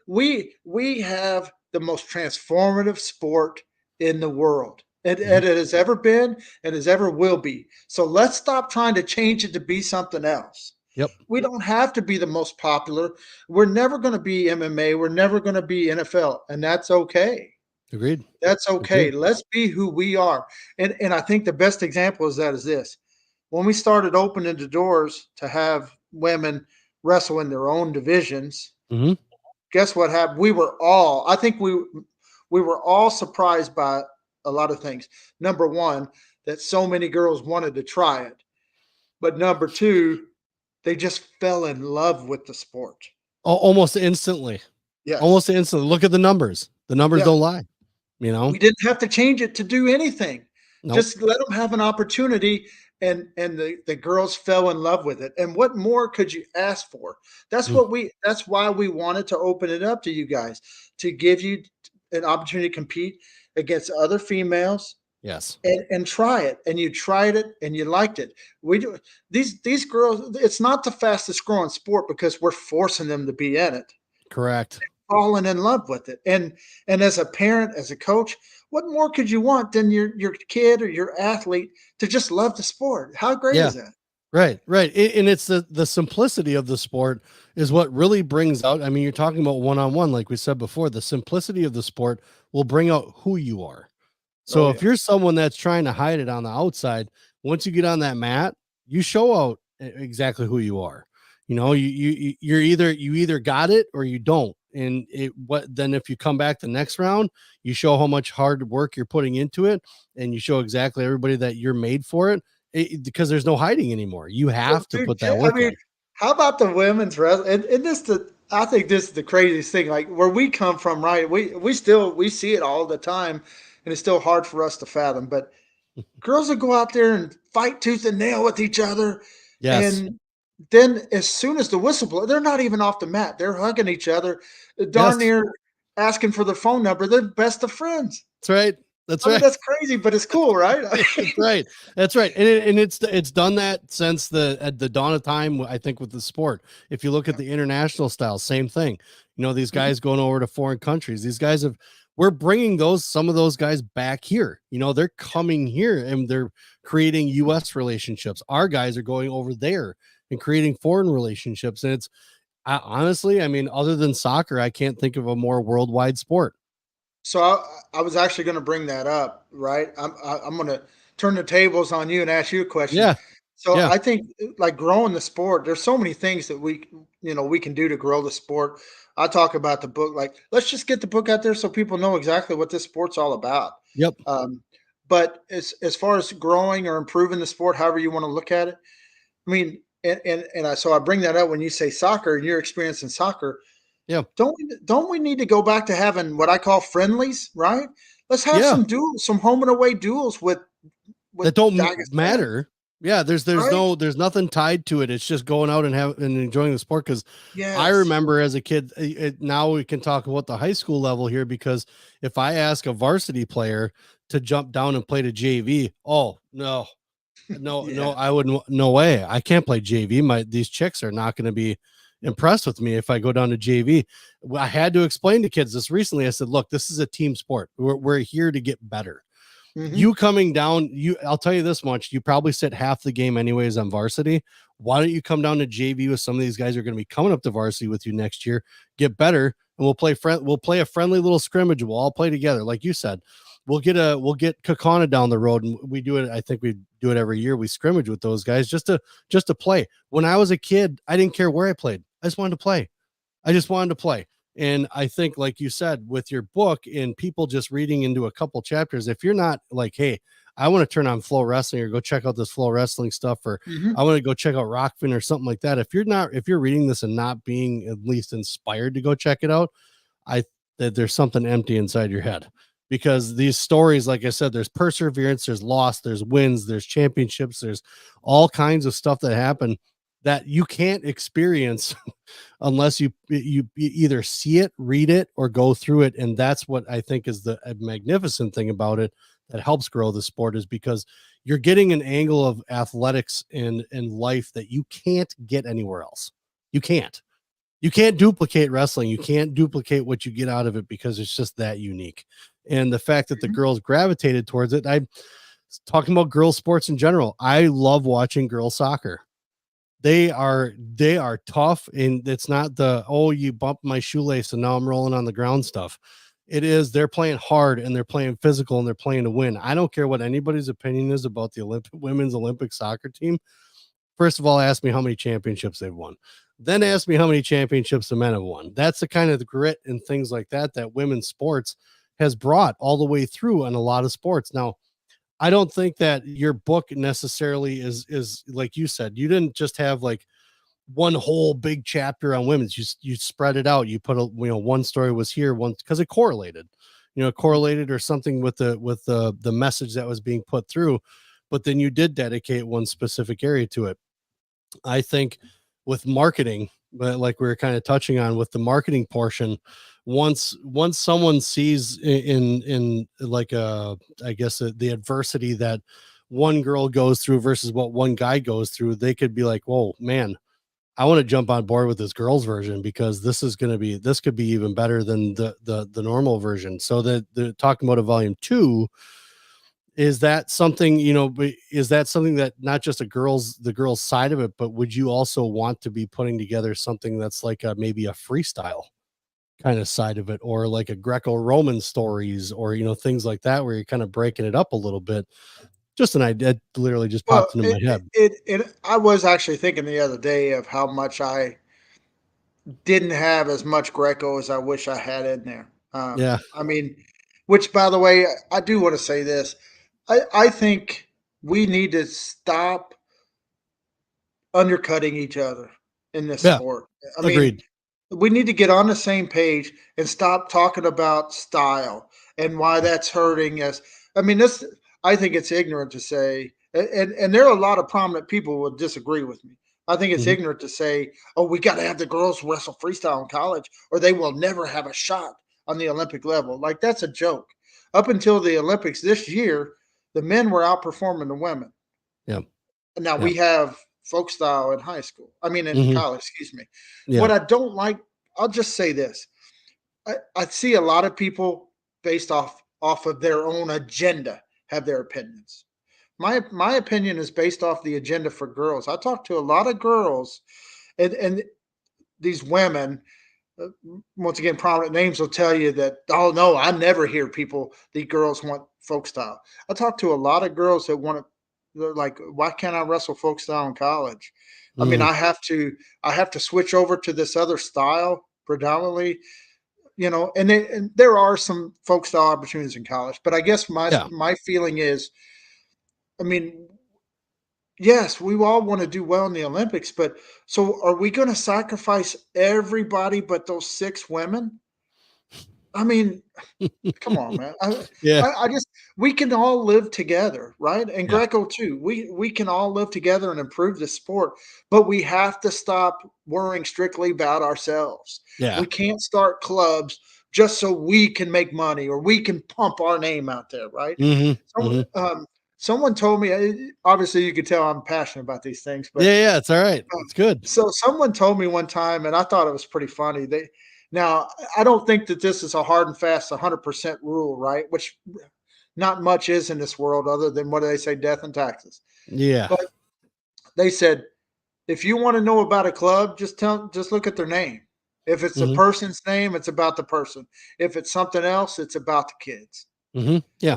We have the most transformative sport in the world. Mhm. It has ever been and as ever will be. So let's stop trying to change it to be something else. Yep. We don't have to be the most popular. We're never going to be MMA. We're never going to be NFL, and that's okay. Agreed. That's okay. Agreed. Let's be who we are. And I think the best example is that is this. When we started opening the doors to have women wrestle in their own divisions, Mhm. guess what happened? I think we were all surprised by a lot of things. Number one, that so many girls wanted to try it. But number two, they just fell in love with the sport. Almost instantly. Yes. Almost instantly. Look at the numbers. The numbers Yeah. don't lie, you know? We didn't have to change it to do anything. Nope. Just let them have an opportunity, and the girls fell in love with it. And what more could you ask for? Mm. That's why we wanted to open it up to you guys, to give you an opportunity to compete against other females Yes. and try it. And you tried it and you liked it. We do these girls, it's not the fastest growing sport because we're forcing them to be in it, Correct. fallen in love with it. And as a parent, as a coach, what more could you want than your kid or your athlete to just love the sport? How great Yeah. is that? Right, right. And it's the simplicity of the sport is what really brings out. I mean, you're talking about one-on-one, like we said before, the simplicity of the sport will bring out who you are. Oh So if yeah. you're someone that's trying to hide it on the outside, once you get on that mat, you show out exactly who you are. You know, you either got it or you don't. And it what then if you come back the next round, you show how much hard work you're putting into it, and you show exactly everybody that you're made for it, because there's no hiding anymore. You So, have to dude, put that I work mean, in. how about the women's wrestling? And I think this is the craziest thing. Like where we come from, right? We see it all the time, and it's still hard for us to fathom. But girls will go out there and fight tooth and nail with each other, Yes. and then as soon as the whistle blows, they're not even off the mat. They're hugging each other, darn Yes. near asking for their phone number. They're best of friends. That's right. That's I mean, right. that's crazy, but it's cool, right? That's right. That's right. And it's done that since at the dawn of time, I think, with the sport. If you look at Yeah. the international style, same thing. You know, these Mhm. guys going over to foreign countries, these guys we're bringing some of those guys back here. You know, they're coming here and they're creating US relationships. Our guys are going over there and creating foreign relationships. And honestly, I mean, other than soccer, I can't think of a more worldwide sport. So I was actually going to bring that up, right? I'm going to turn the tables on you and ask you a question. Yeah. So Yeah. I think like growing the sport, there's so many things that we can do to grow the sport. I talk about the book, like let's just get the book out there so people know exactly what this sport's all about. Yep. Um, but as far as growing or improving the sport, however you want to look at it, I mean, so I bring that up when you say soccer and your experience in soccer. Yeah. Don't we need to go back to having what I call friendlies, right? Let's have Yeah. some duels, some home and away duels with That don't Dagestan, matter. Yeah, right? there's nothing tied to it. It's just going out and enjoying the sport. Because I Yes. remember as a kid, now we can talk about the high school level here, because if I ask a varsity player to jump down and play to JV, oh no, no, Yeah. I wouldn't. No way, I can't play JV. These chicks are not going to be impressed with me if I go down to JV. Well, I had to explain to kids this recently. I said, look, this is a team sport. We're here to get better. Mhm. You coming down, I'll tell you this much, you probably sit half the game anyways on varsity. Why don't you come down to JV with some of these guys who are going to be coming up to varsity with you next year, get better, and we'll play a friendly little scrimmage. We'll all play together. Like you said, we'll get Kakana down the road, and we do it. I think we do it every year. We scrimmage with those guys just to play. When I was a kid, I didn't care where I played. I just wanted to play. I just wanted to play. And I think, like you said, with your book and people just reading into a couple chapters, if you're not like, hey, I want to turn on Flow Wrestling or go check out this Flow Wrestling stuff, or Mhm. I want to go check out Rockfin or something like that. If you're reading this and not being at least inspired to go check it out, I that there's something empty inside your head, because these stories, like I said, there's perseverance, there's loss, there's wins, there's championships, there's all kinds of stuff that happen that you can't experience unless you either see it, read it, or go through it. And that's what I think is the magnificent thing about it that helps grow the sport, is because you're getting an angle of athletics and life that you can't get anywhere else. You can't. You can't duplicate wrestling. You can't duplicate what you get out of it because it's just that unique. And the fact that the Mhm. girls gravitated towards it, I'm talking about girls sports in general. I love watching girls soccer. They are tough, and it's not the, oh, you bumped my shoelace and now I'm rolling on the ground stuff. It is, they're playing hard and they're playing physical and they're playing to win. I don't care what anybody's opinion is about the women's Olympic soccer team. First of all, ask me how many championships they've won. Then ask me how many championships the men have won. That's the kind of the grit and things like that that women's sports has brought all the way through in a lot of sports. Now, I don't think that your book necessarily is like you said. You didn't just have like one whole big chapter on women's. You spread it out. You put a, one story was here, one because it correlated, correlated or something with the message that was being put through. But then you did dedicate one specific area to it. I think with marketing, but like we were kind of touching on with the marketing portion, once someone sees in like I guess the adversity that one girl goes through versus what one guy goes through, they could be like, whoa, man, I want to jump on board with this girls version because this could be even better than the normal version. So that the talking about a volume 2, is that something, is that something that not just the girls side of it, but would you also want to be putting together something that's like maybe a freestyle kind of side of it, or like a Greco-Roman stories, or, things like that, where you're kind of breaking it up a little bit? Just an idea, it literally just Well, popped into my head. I was actually thinking the other day of how much I didn't have as much Greco as I wish I had in there. Yeah. I mean, which by the way, I do want to say this. I think we need to stop undercutting each other in this Yeah. sport. I mean, Agreed. we need to get on the same page and stop talking about style and why that's hurting us. I mean, this I think it's ignorant to say, and there are a lot of prominent people who would disagree with me. I think it's Hmm. ignorant to say, "Oh, we got to have the girls wrestle freestyle in college, or they will never have a shot on the Olympic level." Like that's a joke. Up until the Olympics this year, the men were outperforming the women. Yeah. Now Yeah. we have folk style in high school. I mean, in Hmm. college, excuse me. Yeah. What I don't like, I'll just say this. I see a lot of people based off of their own agenda have their opinions. My opinion is based off the agenda for girls. I talk to a lot of girls and these women, uh, once again, prominent names will tell you that, oh no, I never hear people, the girls want folk style. I talk to a lot of girls that want to, they're like, why can't I wrestle folk style in college? I mean, Hmm. I have to switch over to this other style predominantly, and there are some folk style opportunities in college, but I guess Yeah. my feeling is, I mean, yes, we all want to do well in the Olympics, but so are we going to sacrifice everybody but those 6 women? I mean, come on, man. Yeah. I just we can all live together, right? And Yeah. Greco too. We can all live together and improve the sport, but we have to stop worrying strictly about ourselves. Yeah. We can't start clubs just so we can make money or we can pump our name out there, right? Hmm. So, Hmm. someone told me. Obviously, you could tell I'm passionate about these things, but Yeah. Yeah. It's all right. It's good. so someone told me one time, and I thought it was pretty funny. Now I don't think that this is a hard and fast 100% rule, right? Which not much is in this world other than what do they say, death and taxes. Yeah. But they said if you want to know about a club, just look at their name. If it's a Hmm. person's name, it's about the person. If it's something else, it's about the kids. Hmm. Yeah.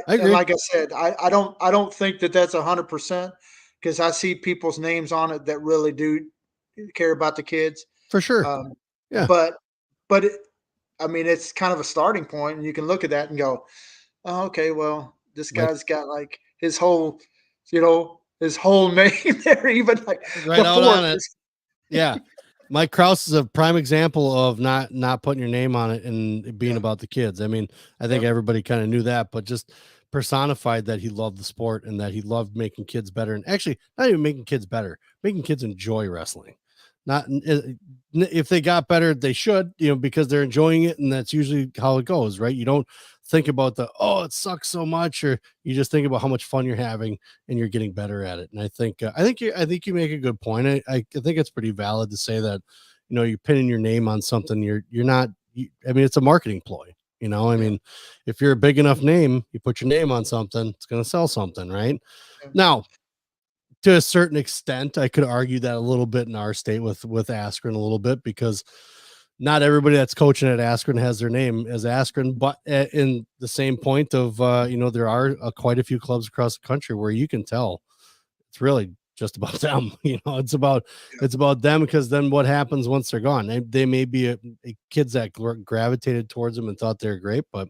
I And agree. like I said, I don't think that that's 100% because I see people's names on it that really do care about the kids. For sure. Um, Yeah. but but I mean, it's kind of a starting point, and you can look at that and go, "Oh, okay, well, this Like guy's got like his whole name there, even like right the out fourth." on it. Yeah. Mike Kraus is a prime example of not putting your name on it and it being Yeah, about the kids. I mean, I think yep, everybody kind of knew that, but just personified that he loved the sport and that he loved making kids better, and actually not even making kids better, making kids enjoy wrestling. Not if they got better, they should, because they're enjoying it, and that's usually how it goes, right? You don't think about oh, it sucks so much, or you just think about how much fun you're having and you're getting better at it. And I think you make a good point. I think it's pretty valid to say that, you're pinning your name on something. You're not. I mean, it's a marketing ploy. I Yeah. mean, if you're a big enough name, you put your name on something, it's going to sell something, right? Yeah. Now, to a certain extent, I could argue that a little bit in our state with Askren a little bit, because not everybody that's coaching at Askren has their name as Askren, but in the same point of there are quite a few clubs across the country where you can tell it's really just about them. It's about them, because then what happens once they're gone? They may be kids that gravitated towards them and thought they're great, but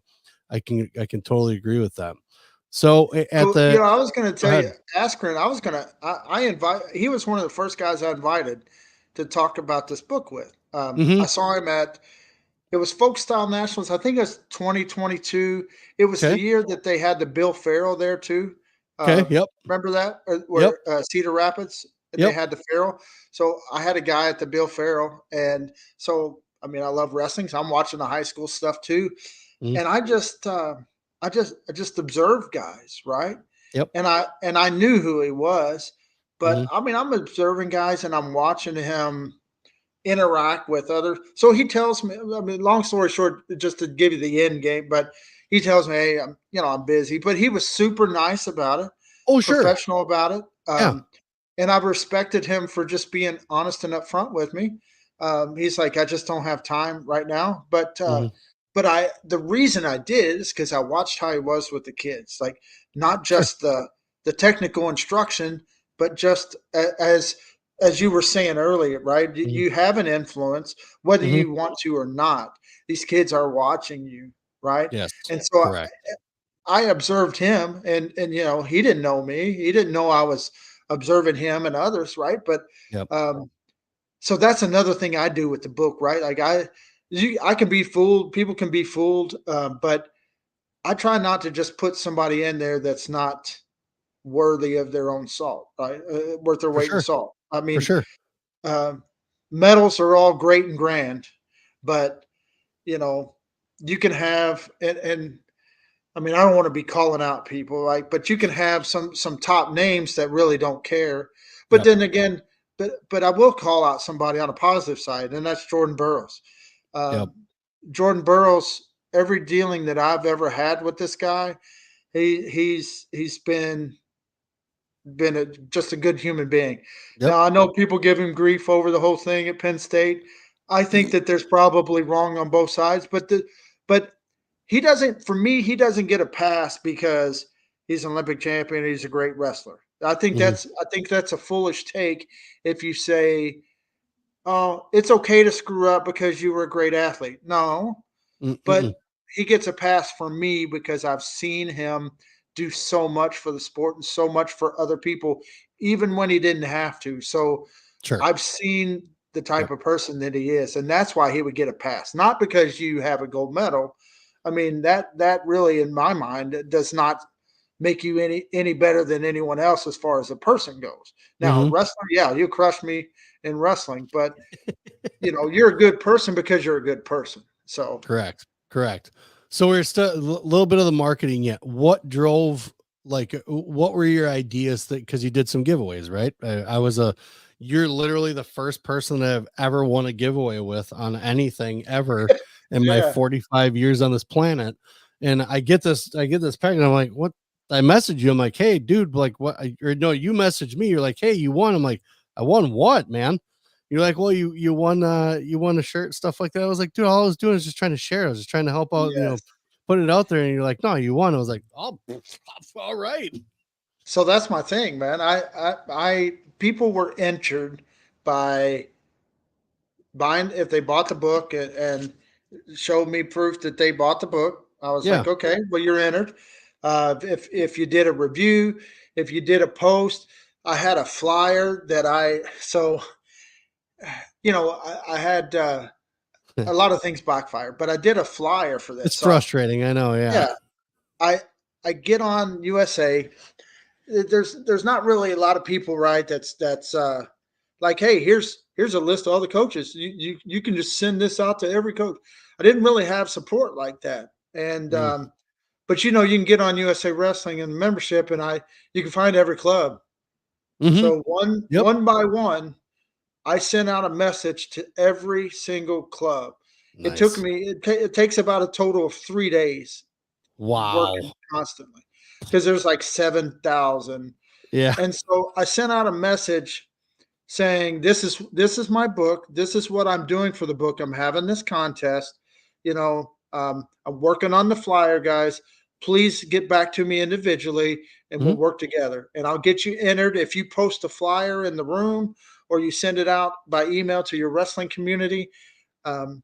I can totally agree with that. So at So, the I was going to go tell you, ahead. Askren, he was one of the first guys I invited to talk about this book with. I Hmm. saw him it was Folk Style Nationals. I think it was 2022. It was the Okay. year that they had the Bill Farrell there too. Okay. Yep. Remember that? Yep. Where Cedar Rapids, they Yep. had the Farrell. So I had a guy at the Bill Farrell. And so, I mean, I love wrestling. So I'm watching the high school stuff too. Mhm. And I just observed guys, right? Yep. And I knew who he was, but Mhm. I mean, I'm observing guys and I'm watching him interact with others. So he tells me, I mean, long story short, just to give you the end game, but he tells me, hey, I'm busy, but he was super nice about it, Oh, sure. professional about it. Yeah. And I've respected him for just being honest and upfront with me. He's like, I just don't have time right now. Mhm. The reason I did is because I watched how he was with the kids, like not Sure. just the technical instruction, but just as you were saying earlier, right? Mhm. You have an influence, whether Mhm. you want to or not. These kids are watching you, right? Yes. And so Correct. I observed him, and he didn't know me. He didn't know I was observing him and others, right? But Yep. um, so that's another thing I do with the book, right? Like I can be fooled. People can be fooled, but I try not to just put somebody in there that's not worthy of their own salt, right? Worth their For weight in sure. salt. I For mean, sure. um, medals are all great and grand, but you know, you can have and I mean, I don't want to be calling out people, like, but you can have some top names that really don't care. But Yep. then again, but I will call out somebody on a positive side, and that's Jordan Burroughs. Yep. Um, Jordan Burroughs, every dealing that I've ever had with this guy, he's been just a good human being. Yep. Now I know people give him grief over the whole thing at Penn State. I think that there's probably wrong on both sides, but he doesn't. For me, he doesn't get a pass because he's an Olympic champion. He's a great wrestler. Mhm. I think that's a foolish take if you say, "Oh, it's okay to screw up because you were a great athlete." No, but Mm-mm. he gets a pass for me because I've seen him do so much for the sport and so much for other people, even when he didn't have to. So Sure. I've seen the type Yep. of person that he is, and that's why he would get a pass. Not because you have a gold medal. I mean, that really, in my mind, does not make you any better than anyone else as far as a person goes. Now, Mhm. wrestler, yeah, you crushed me in wrestling, but you're a good person because you're a good person. So Correct. Correct. So we're still a little bit of the marketing yet. What drove, what were your ideas that, because you did some giveaways, right? You're literally the first person that I've ever won a giveaway with on anything ever in my yeah, 45 years on this planet. And I get this pack and I'm like, what? I message you. I'm like, hey, dude, like what? Or no, you messaged me. You're like, hey, you won. I'm like, I won what, man? You're like, well, you won a shirt, stuff like that. I was like, dude, all I was doing is just trying to share. I was just trying to help out, yes. put it out there. And you're like, no, you won. I was like, oh, all right. So that's my thing, man. People were entered by buying if they bought the book and showed me proof that they bought the book. I was Yeah. like, okay, well, you're entered. If you did a review, if you did a post, I had a flyer that I had a lot of things backfire, but I did a flyer for It's this. So frustrating. I know. Yeah. yeah, I I get on USA. There's not really a lot of people, right? That's like, hey, here's a list of all the coaches. You can just send this out to every coach. I didn't really have support like that, and Mm. but you can get on USA Wrestling and membership, and you can find every club. Hmm. So Yep. one by one, I sent out a message to every single club. It took Nice. me. It takes about a total of 3 days working Wow. constantly because there's like 7,000. Yeah. And so I sent out a message saying, this is my book. This is what I'm doing for the book. I'm having this contest. I'm working on the flyer, guys. Please get back to me individually, and we'll Hmm. work together. And I'll get you entered if you post a flyer in the room or you send it out by email to your wrestling community. Um,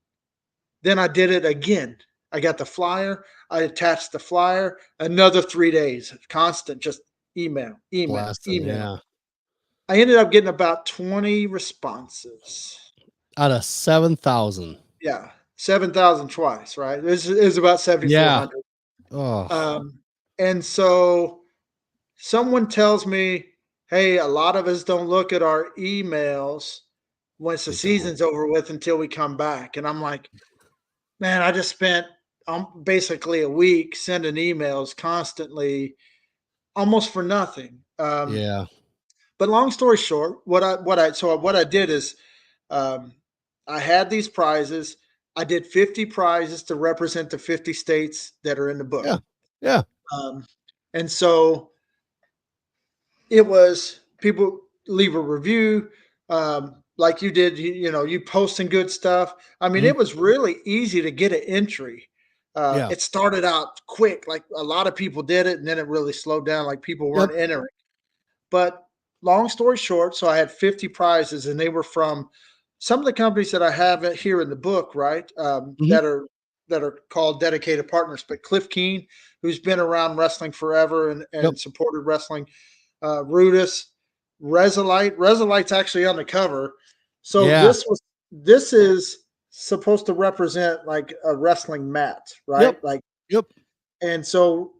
then I did it again. I got the flyer. I attached the flyer. Another 3 days, constant, just email, email, Blasting. email. Yeah. I ended up getting about 20 responses. Out of 7,000. Yeah, 7,000 twice, right? This is about Yeah. 7,400. Oh, Um, and so someone tells me, hey, a lot of us don't look at our emails once the they don't. season's over with until we come back. And I'm like, man, I just spent basically a week sending emails constantly, almost for nothing. Yeah. But long story short, what I did is um, I had these prizes. I did 50 prizes to represent the 50 states that are in the book. Yeah. Yeah. Um, and so it was people leave a review, like you did. You posting good stuff. I mean, Mhm. it was really easy to get an entry. Yeah. It started out quick, like a lot of people did it, and then it really slowed down, like people Yep. weren't entering. But long story short, so I had 50 prizes, and they were from some of the companies that I have here in the book, right? Mhm. That are called dedicated partners. But Cliff Keen, who's been around wrestling forever Yep. and supported wrestling, Rudis, Resolite. Resolite's actually on the cover. So Yeah. this is supposed to represent like a wrestling mat, right? Yep. Like, Yep. and so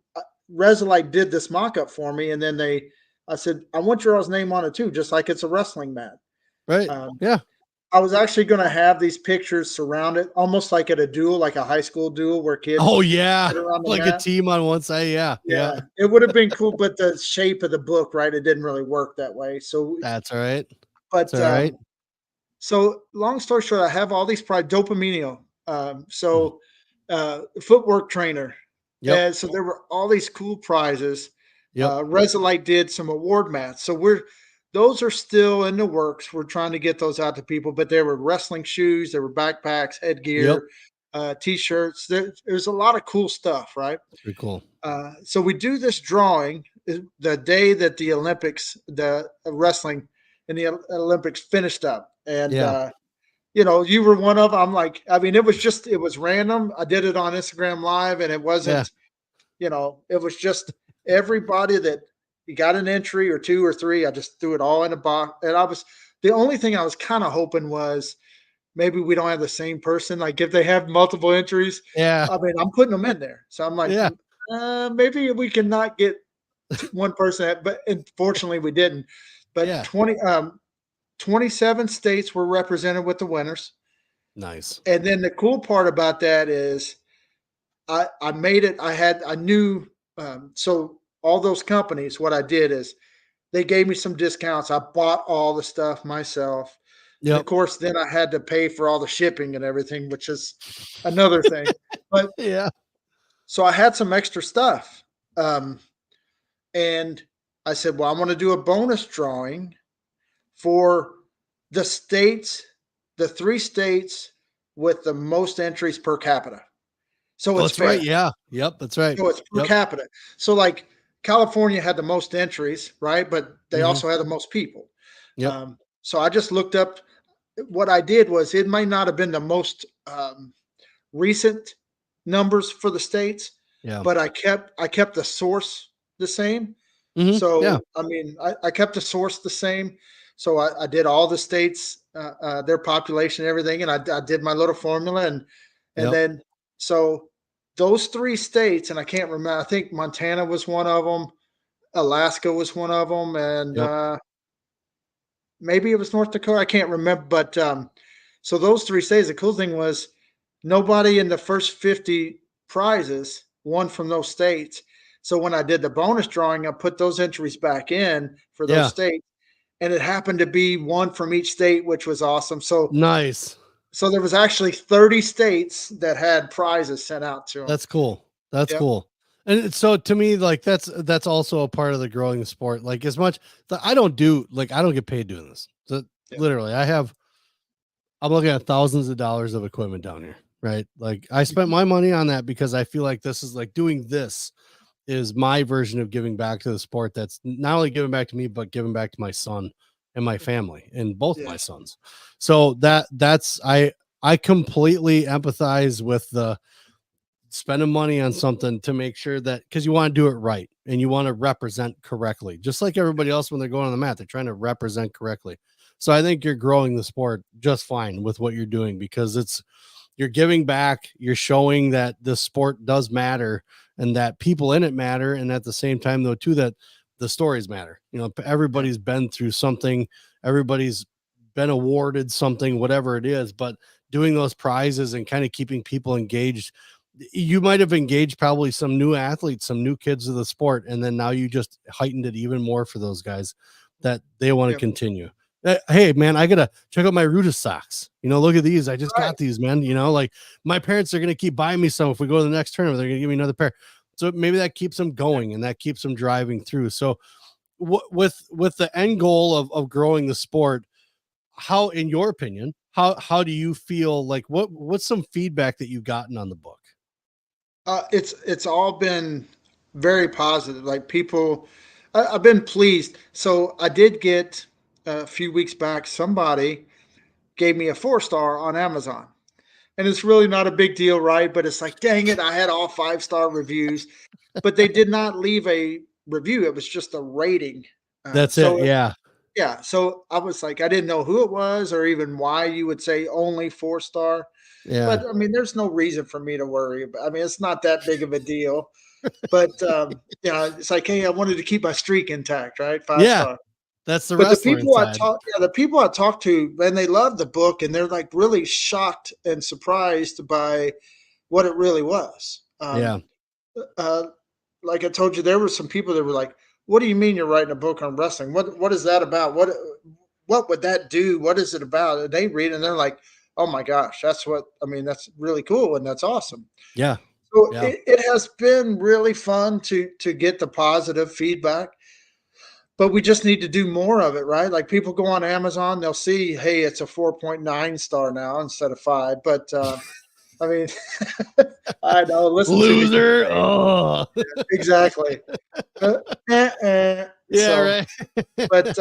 Resolite did this mock-up for me, and then I said, I want your all's name on it too, just like it's a wrestling mat. Right. Um, Yeah. I was actually going to have these pictures surrounded, almost like at a duel, like a high school duel where kids Oh, yeah. sit around the Like a mat. team on one side. Yeah. Yeah. Yeah, it would have been cool, but the shape of the book, right? It didn't really work that way. So, That's all right. It's but all right. so long story short, I have all these pride dopaminio. Mm. Footwork trainer. Yep. And so there were all these cool prizes. Yep. Resolite did some award mats. So those are still in the works. We're trying to get those out to people, but there were wrestling shoes, there were backpacks, Yep. headgear, t-shirts. There's a lot of cool stuff, right? Pretty cool. So we do this drawing the day that the Olympics, the wrestling in the Olympics finished up. And Yeah. you were one of them. I'm like, I mean, it was random. I did it on Instagram Live, and it Yeah. wasn't, it was just everybody that you got an entry or two or three. I just threw it all in a box. And the only thing I was kind of hoping was maybe we don't have the same person. Like if they have multiple entries, Yeah. I mean, I'm putting them in there. So I'm like, Yeah. maybe we can not get one person, but unfortunately we didn't. But Yeah. 27 states were represented with the winners. Nice. And then the cool part about that is I made it. I knew. So all those companies, what I did is they gave me some discounts. I bought all the stuff myself. And of Yep. course, then I had to pay for all the shipping and everything, which is another thing. But Yeah. so I had some extra stuff. Um, and I said, well, I want to do a bonus drawing for the states, the 3 states with the most entries per capita. So Oh, it's that's right. fair. Yeah. Yep. That's right. So it's per Yep. capita. So like California had the most entries, right? But they Hmm. also had the most people. Yep. So I just looked up. What I did was it might not have been the most recent numbers for the states, Yeah. but I kept the source the same. Yeah. So I mean, I kept the source the same. So I did all the states, their population, and everything, and I did my little formula, and Yep. then so those 3 states, and I can't remember, I think Montana was one of them, Alaska was one of them, and, Yep. maybe it was North Dakota, I can't remember, but, so those 3 states, the cool thing was nobody in the first 50 prizes won from those states. So when I did the bonus drawing, I put those entries back in for those Yeah. states, and it happened to be one from each state, which was awesome. So Nice. so there was actually 30 states that had prizes sent out to them. That's cool. That's Yep. cool. And so to me, like that's also a part of the growing sport. Like as much that I don't do, like I don't get paid doing this. So Yep. literally, I'm looking at thousands of dollars of equipment down here, right? Like I spent Mhm. my money on that because I feel like this is like doing this is my version of giving back to the sport. That's not only giving back to me, but giving back to my son and my family and both my Yeah. sons. So I completely empathize with the spending money on something to make sure that because you want to do it right and you want to represent correctly, just like everybody else when they're going on the mat, they're trying to represent correctly. So I think you're growing the sport just fine with what you're doing because you're giving back, you're showing that the sport does matter and that people in it matter. And at the same time, though, too, that the stories matter. You know, Yeah. everybody's been through something, everybody's been awarded something, whatever it is, but doing those prizes and kind of keeping people engaged. You might have engaged probably some new athletes, some new kids of the sport, and then now you just heightened it even more for those guys that they want to Yep. continue. Hey man, I gotta check out my Rudis socks. You know, look at these. I just Right. got these, man. You know, like my parents are gonna keep buying me some. If we go to the next tournament, they're gonna give me another pair. So maybe that keeps them going and that keeps them driving through. So with the end goal of growing the sport, how, in your opinion, how do you feel like what's some feedback that you've gotten on the book? It's all been very positive. Like people, I've been pleased. So I did get a few weeks back. Somebody gave me a 4-star on Amazon, and it's really not a big deal, right? But it's like, dang it, I had all 5-star reviews, but they did not leave a review. It was just a rating. That's it. Yeah. Yeah, so I was like, I didn't know who it was or even why you would say only 4-star. Yeah. But I mean, there's no reason for me to worry about. I mean, it's not that big of a deal. But yeah, it's like, hey, I wanted to keep my streak intact, right? Five Yeah. star. That's the But the wrestler people I inside. talk, yeah, the people I talk to, man, they love the book and they're like really shocked and surprised by what it really was. Yeah. Uh, like I told you, there were some people that were like, "What do you mean you're writing a book on wrestling? What is that about? What would that do? What is it about?" And they read and they're like, "Oh my gosh, that's what I mean. That's really cool and that's awesome." Yeah. So Yeah. it has been really fun to get the positive feedback, but we just need to do more of it, right? Like people go on Amazon, they'll see, hey, it's a 4.9 star now instead of 5. But I mean, I know, listen to me Loser. complain. Oh. Exactly. Uh, Yeah, so, right. but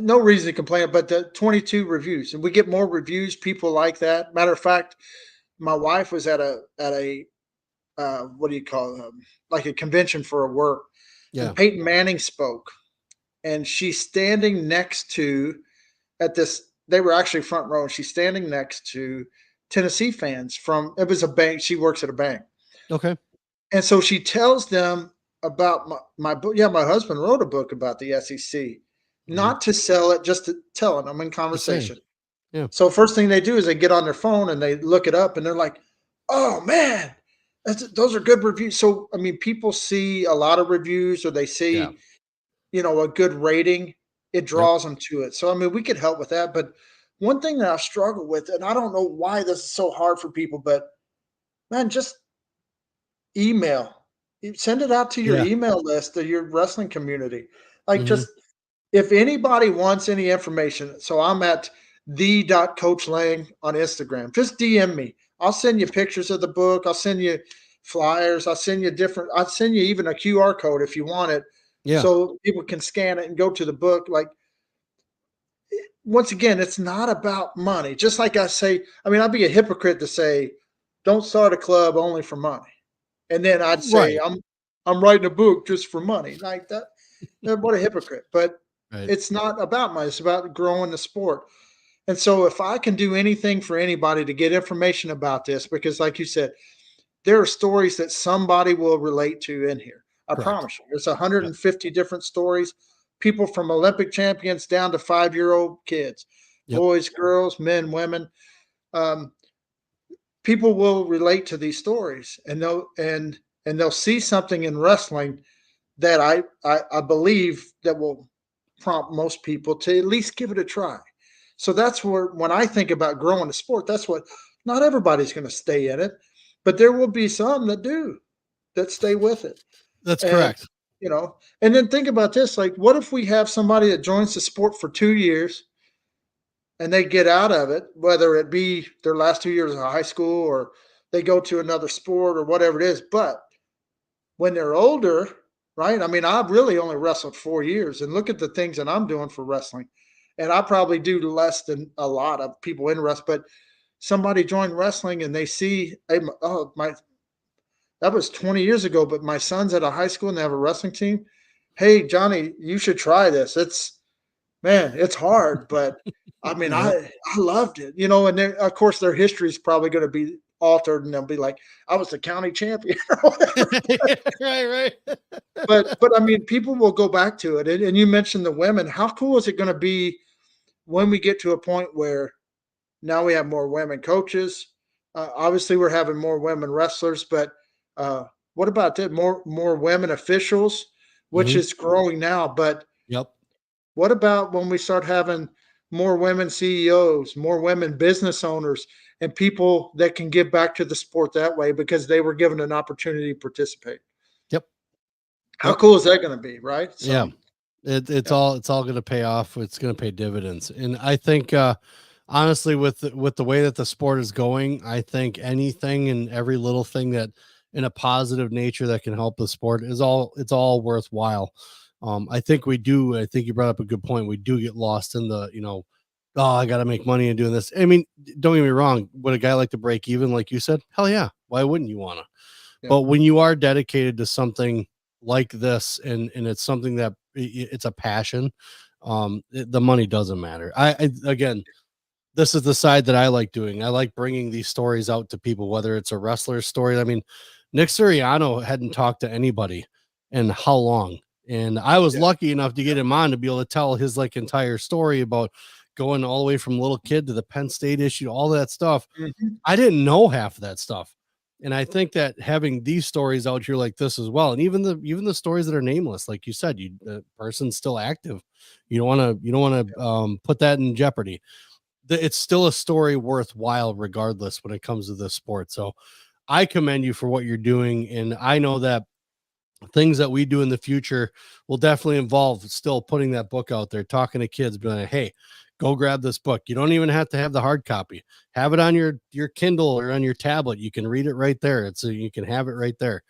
no reason to complain. But the 22 reviews, and we get more reviews. People like that. Matter of fact, my wife was at a what do you call them? Like a convention for a work, Yeah. and Peyton Manning spoke, and she's standing next to at this. They were actually front row, and she's standing next to Tennessee fans from. It was a bank. She works at a bank, Okay. and so she tells them about my book. Yeah, my husband wrote a book about the SEC, Mhm. not to sell it, just to tell it. I'm in Just saying. conversation. Yeah. So first thing they do is they get on their phone and they look it up and they're like, "Oh man, those are good reviews." So I mean, people see a lot of reviews or they Yeah. see a good rating. It Yep. draws them to it. So I mean, we could help with that. But one thing that I struggle with, and I don't know why this is so hard for people, but man, just email. Send it out to your Yeah. email list of your wrestling community. Like Mhm. just if anybody wants any information, so I'm at the.coachlang on Instagram. Just DM me. I'll send you pictures of the book. I'll send you flyers. I'll send you even a QR code if you want it Yeah. so people can scan it and go to the book. Like once again, it's not about money. Just like I say, I mean, I'd be a hypocrite to say, don't start a club only for money. And then I'd say, Right. I'm writing a book just for money. Like that, what a hypocrite. But Right. it's not about money. It's about growing the sport. And so if I can do anything for anybody to get information about this, because like you said, there are stories that somebody will relate to in here. I Correct. promise you. There's Yep. 150 different stories, people from Olympic champions down to 5-year-old kids, Yep. boys, girls, men, women. Um, People will relate to these stories, and they'll see something in wrestling that I believe that will prompt most people to at least give it a try. So that's where, when I think about growing the sport, that's what, not everybody's going to stay in it, but there will be some that do, that stay with it. That's And, correct. and then think about this, like, what if we have somebody that joins the sport for 2 years and they get out of it, whether it be their last 2 years of high school or they go to another sport or whatever it is. But when they're older, right? I mean, I've really only wrestled 4 years, and look at the things that I'm doing for wrestling. And I probably do less than a lot of people in wrestling, but somebody joined wrestling and they see, hey, oh, that was 20 years ago, but my son's at a high school and they have a wrestling team. Hey, Johnny, you should try this. Man, it's hard, but I mean, Yep. I loved it, and of course their history is probably going to be altered and they'll be like, I was the county champion or whatever. Right, right. But I mean, people will go back to it. And you mentioned the women. How cool is it going to be when we get to a point where now we have more women coaches? Obviously, we're having more women wrestlers, but uh, what about that? More women officials, which Mhm. is growing now. But Yep. what about when we start having more women CEOs, more women business owners, and people that can give back to the sport that way because they were given an opportunity to participate? Yep. How Yep. cool is that going to be, right? Yeah. So, It's yeah, all gonna pay off. It's gonna pay dividends. And I think honestly, with the way that the sport is going, I think anything and every little thing that in a positive nature that can help the sport is all it's all worthwhile. I think you brought up a good point. We do get lost in the, oh, I gotta make money and doing this. I mean, don't get me wrong, would a guy like to break even, like you said? Hell yeah. Why wouldn't you wanna? yeah. But when you are dedicated to something like this, and it's something that it's a passion, the money doesn't matter. Again, this is the side that I like doing. I like bringing these stories out to people, whether it's a wrestler story. I mean, Nick Suriano hadn't talked to anybody in how long, and I was Yeah. lucky enough to get him on to be able to tell his like entire story about going all the way from little kid to the Penn State issue, all that stuff. Mhm. I didn't know half of that stuff. And I think that having these stories out here like this as well, and even the stories that are nameless, like you said, the person's still active. You don't want to put that in jeopardy. It's still a story worthwhile, regardless, when it comes to this sport. So I commend you for what you're doing, and I know that things that we do in the future will definitely involve still putting that book out there, talking to kids, being like, hey, go grab this book. You don't even have to have the hard copy. Have it on your Kindle or on your tablet. You can read it right there. You can have it right there.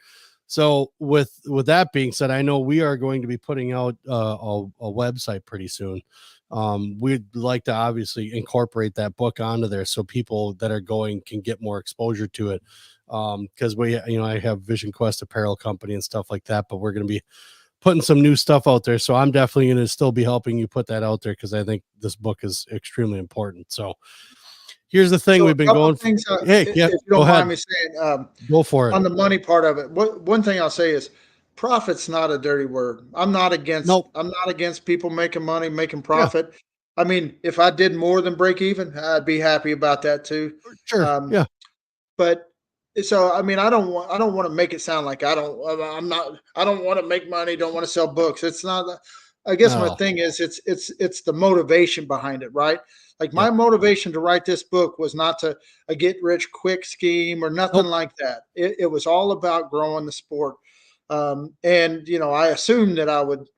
So with that being said, I know we are going to be putting out a website pretty soon. We'd like to obviously incorporate that book onto there so people that are going can get more exposure to it. Because I have Vision Quest apparel company and stuff like that, but we're going to be putting some new stuff out there. So I'm definitely going to still be helping you put that out there because I think this book is extremely important. So here's the thing So we've a been couple going for. things, Hey, if yeah, you go don't mind ahead. me saying, Go for it. on the money part of it, one thing I'll say is profit's not a dirty word. Nope. I'm not against people making money, making Yeah, profit. I mean, if I did more than break even, I'd be happy about that too. sure. Um, Yeah. but so I mean, I don't want to make it sound like I'm not I don't want to make money, don't want to sell books. It's not. I guess Not at my all. thing is it's the motivation behind it, right? Like my Yep. motivation to write this book was not to a get rich quick scheme or nothing Nope. like that. It was all about growing the sport. And I assumed that I would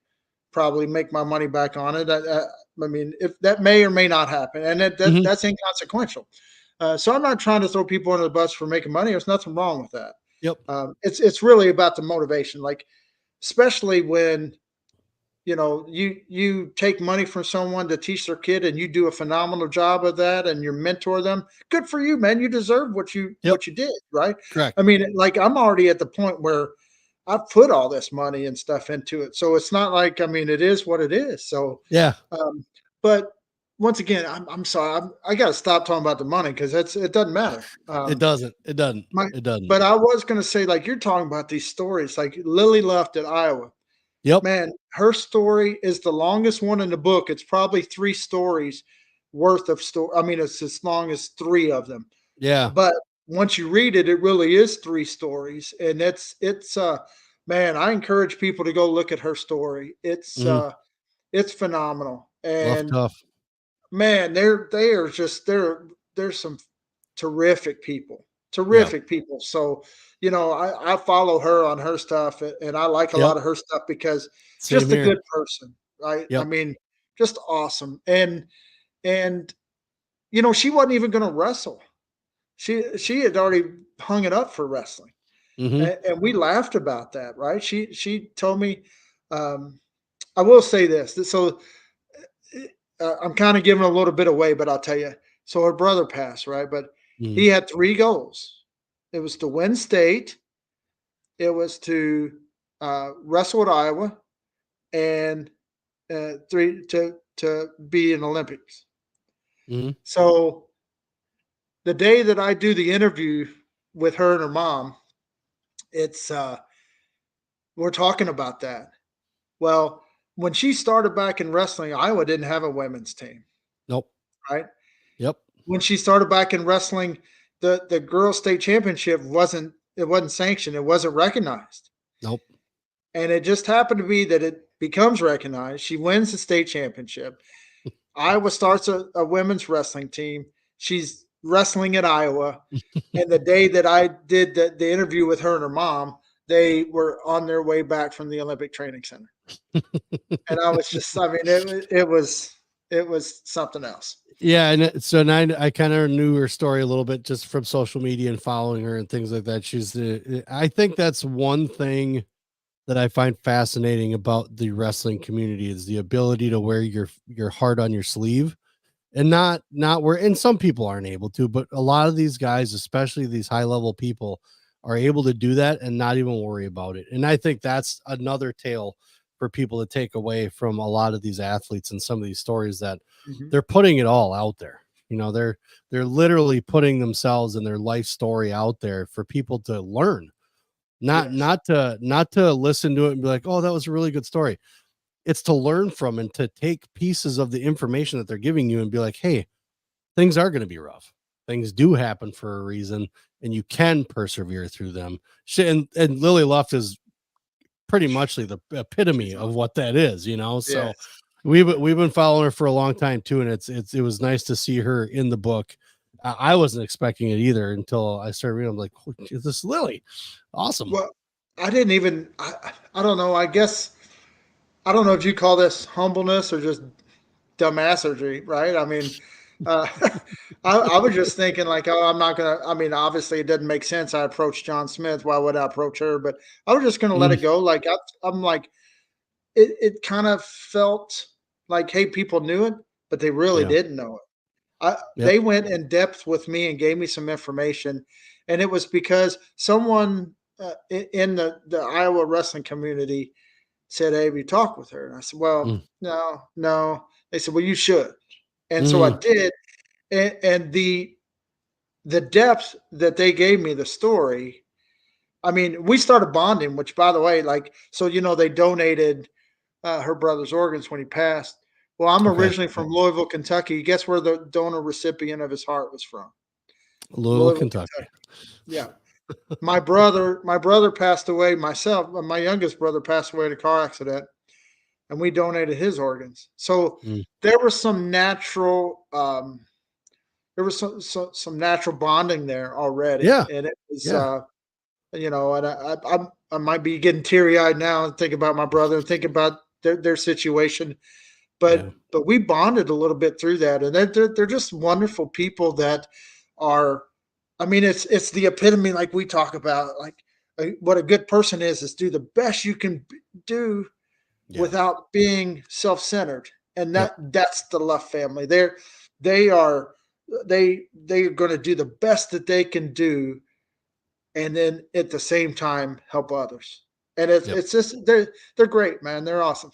probably make my money back on it. I mean, if that may or may not happen, and Mhm. that's inconsequential. So I'm not trying to throw people under the bus for making money. There's nothing wrong with that. Yep. It's really about the motivation, like especially when you take money from someone to teach their kid, and you do a phenomenal job of that, and you mentor them. Good for you, man. You deserve Yep. what you did, right? Correct. I mean, like I'm already at the point where I've put all this money and stuff into it, so it's not like, I mean, it is what it is. So, Yeah. um, but once again, I'm sorry. I got to stop talking about the money because it doesn't matter. It doesn't. It doesn't. My, It doesn't. but I was going to say, like, you're talking about these stories, like Lily left at Iowa. Yep. Man, her story is the longest one in the book. It's probably 3 stories worth of story. I mean, it's as long as 3 of them. Yeah. But once you read it, it really is 3 stories, and it's man, I encourage people to go look at her story. Mhm. It's phenomenal, Love and tough. man, they are just they're some Yeah. terrific people. So, I follow her on her stuff, and I like a Yep. lot of her stuff because Same just a here. good person, right? I Yep. mean, just awesome. And she wasn't even going to wrestle. She had already hung it up for wrestling, Mhm. and we laughed about that, right? She told me, um, I will say this. So I'm kind of giving a little bit away, but I'll tell you. So her brother passed, right? But he Mhm. had 3 goals. It was to win state. It was to wrestle at Iowa, and three to be in Olympics. Mhm. So the day that I do the interview with her and her mom, it's we're talking about that. Well, when she started back in wrestling, Iowa didn't have a women's team, Nope. right? Yep. When she started back in wrestling, the girls state championship wasn't sanctioned, it wasn't recognized. Nope. And it just happened to be that it becomes recognized. She wins the state championship. Iowa starts a women's wrestling team. She's wrestling at Iowa. And the day that I did the interview with her and her mom, they were on their way back from the Olympic Training Center. And I was just, I mean, it was something else. Yeah, and so now I kind of knew her story a little bit just from social media and following her and things like that. I think that's one thing that I find fascinating about the wrestling community is the ability to wear your heart on your sleeve and not where, and some people aren't able to, but a lot of these guys, especially these high level people, are able to do that and not even worry about it. And I think that's another tale for people to take away from a lot of these athletes and some of these stories, that Mhm. they're putting it all out there. They're literally putting themselves and their life story out there for people to learn, not Yes. not to listen to it and be like, oh, that was a really good story. It's to learn from and to take pieces of the information that they're giving you and be like, hey, things are going to be rough. Things do happen for a reason, and you can persevere through them. And Lily Luft is pretty much the She's epitome awesome. of what that is, you know. So Yes. we've been following her for a long time too, and it was nice to see her in the book. I wasn't expecting it either until I started reading. I'm like, oh, this is Lily, awesome. Well, I didn't even, I don't know. I guess, I don't know if you call this humbleness or just dumbassery, right? I mean, uh, I was just thinking like, oh, I'm not gonna. I mean, obviously, it doesn't make sense. I approached John Smith. Why would I approach her? But I was just gonna let Mm, it go. Like I'm like, it kind of felt like, hey, people knew it, but they really yeah. didn't know it. Yep. They went in depth with me and gave me some information, and it was because someone in the Iowa wrestling community said, "Hey, have you talked with her?" And I said, "Well, Mm, no, no." They said, "Well, you should." And so I mm, did, and the depth that they gave me, the story. I mean, we started bonding. Which, by the way, like, so they donated her brother's organs when he passed. Well, I'm okay. originally from Louisville, Kentucky. Guess where the donor recipient of his heart was from? Louisville, Louisville, Kentucky. Kentucky. Yeah. My brother passed away. Myself, my youngest brother passed away in a car accident, and we donated his organs. So Mm, there was some natural, some natural bonding there already, yeah. and it was, Yeah. and I might be getting teary eyed now and think about my brother and think about their situation, Yeah. but we bonded a little bit through that, and they're just wonderful people that are. I mean, it's the epitome, like we talk about, like what a good person is do the best you can do Yeah. without being self-centered, and Yep. that's the Luff family. They are going to do the best that they can do, and then at the same time help others. And Yep. it's just they're great, man. They're awesome.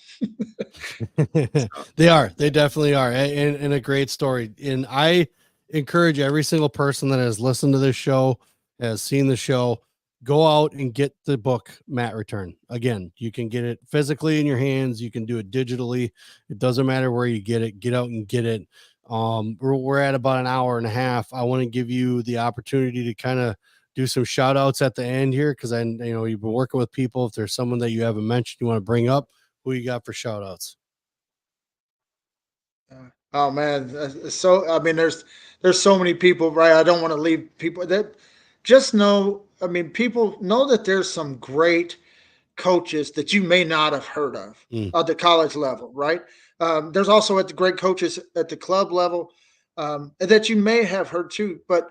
So, They are. They definitely are. And a great story. And I encourage every single person that has listened to this show, has seen the show, go out and get the book Matt Return. Again, you can get it physically in your hands, you can do it digitally. It doesn't matter where you get it. Get out and get it. We're at about an hour and a half. I want to give you the opportunity to kind of do some shout outs at the end here, because you've been working with people. If there's someone that you haven't mentioned you want to bring up, who you got for shout outs? oh man, so I mean, there's so many people, right? I don't want to leave people that just know. I mean, people know that there's some great coaches that you may not have heard of Mm, at the college level, right? There's also at the great coaches at the club level that you may have heard too. But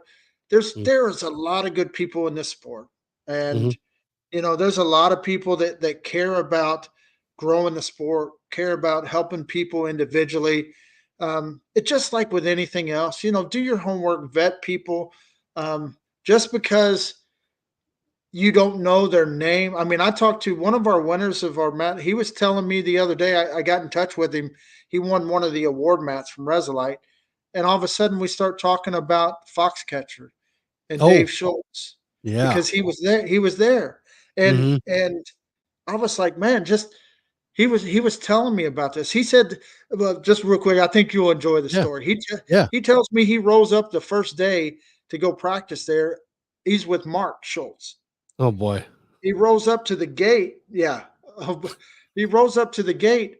mm, there is a lot of good people in this sport, mhm. and there's a lot of people that care about growing the sport, care about helping people individually. It's just like with anything else, do your homework, vet people. Just because you don't know their name. I mean, I talked to one of our winners of our mat. He was telling me the other day, I got in touch with him. He won one of the award mats from Resolite. And all of a sudden we start talking about Foxcatcher and Oh, Dave Schultz yeah. because he was there. He was there. And Mhm. and I was like, man, just he was telling me about this. He said, well, just real quick, I think you'll enjoy the Yeah, story. yeah. He tells me he rolls up the first day to go practice there. He's with Mark Schultz. Oh, boy. He rolls up to the gate. Yeah. He rolls up to the gate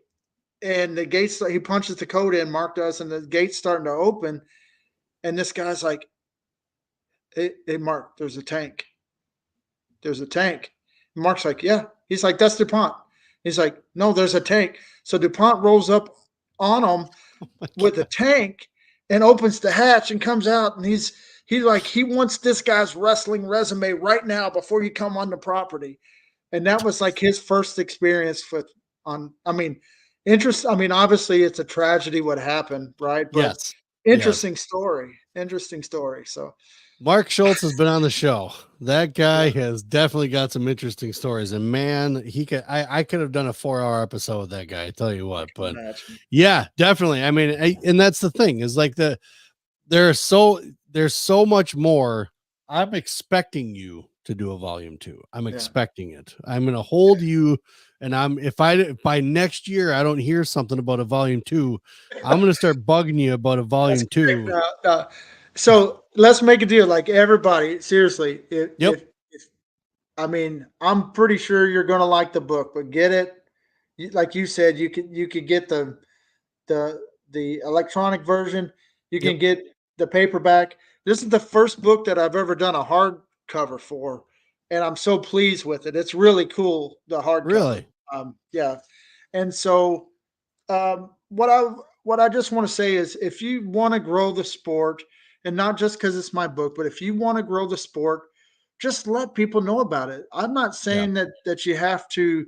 and the gates, he punches the code in, Mark does, and the gate's starting to open. And this guy's like, hey Mark, there's a tank. There's a tank. And Mark's like, yeah. He's like, that's DuPont. He's like, no, there's a tank. So DuPont rolls up on him Oh my with a god. tank and opens the hatch and comes out. And he wants this guy's wrestling resume right now before you come on the property. And that was like his first experience with on. I mean, interest. I mean, obviously it's a tragedy what happened, right? But Yes, yes. interesting story. Interesting story. So Mark Schultz has been on the show. That yeah, guy has definitely got some interesting stories, and man, I could have done a 4-hour episode with that guy, I tell you I what. can But imagine. yeah, definitely. I mean, and that's the thing, is like there's so much more. I'm expecting you to do a volume 2. I'm Yeah. expecting it. I'm going to hold you, and if by next year I don't hear something about a volume 2, I'm going to start bugging you about a That's volume great. 2. So let's make a deal. Like everybody, seriously, Yep. if I mean, I'm pretty sure you're going to like the book, but get it. Like you said, you could get the the electronic version. You Yep. can get the paperback. This is the first book that I've ever done a hardcover for, and I'm so pleased with it. It's really cool, the hardcover. Really? Yeah, and so what I just want to say is, if you want to grow the sport, and not just because it's my book, but if you want to grow the sport, just let people know about it. I'm not Yeah. saying that you have to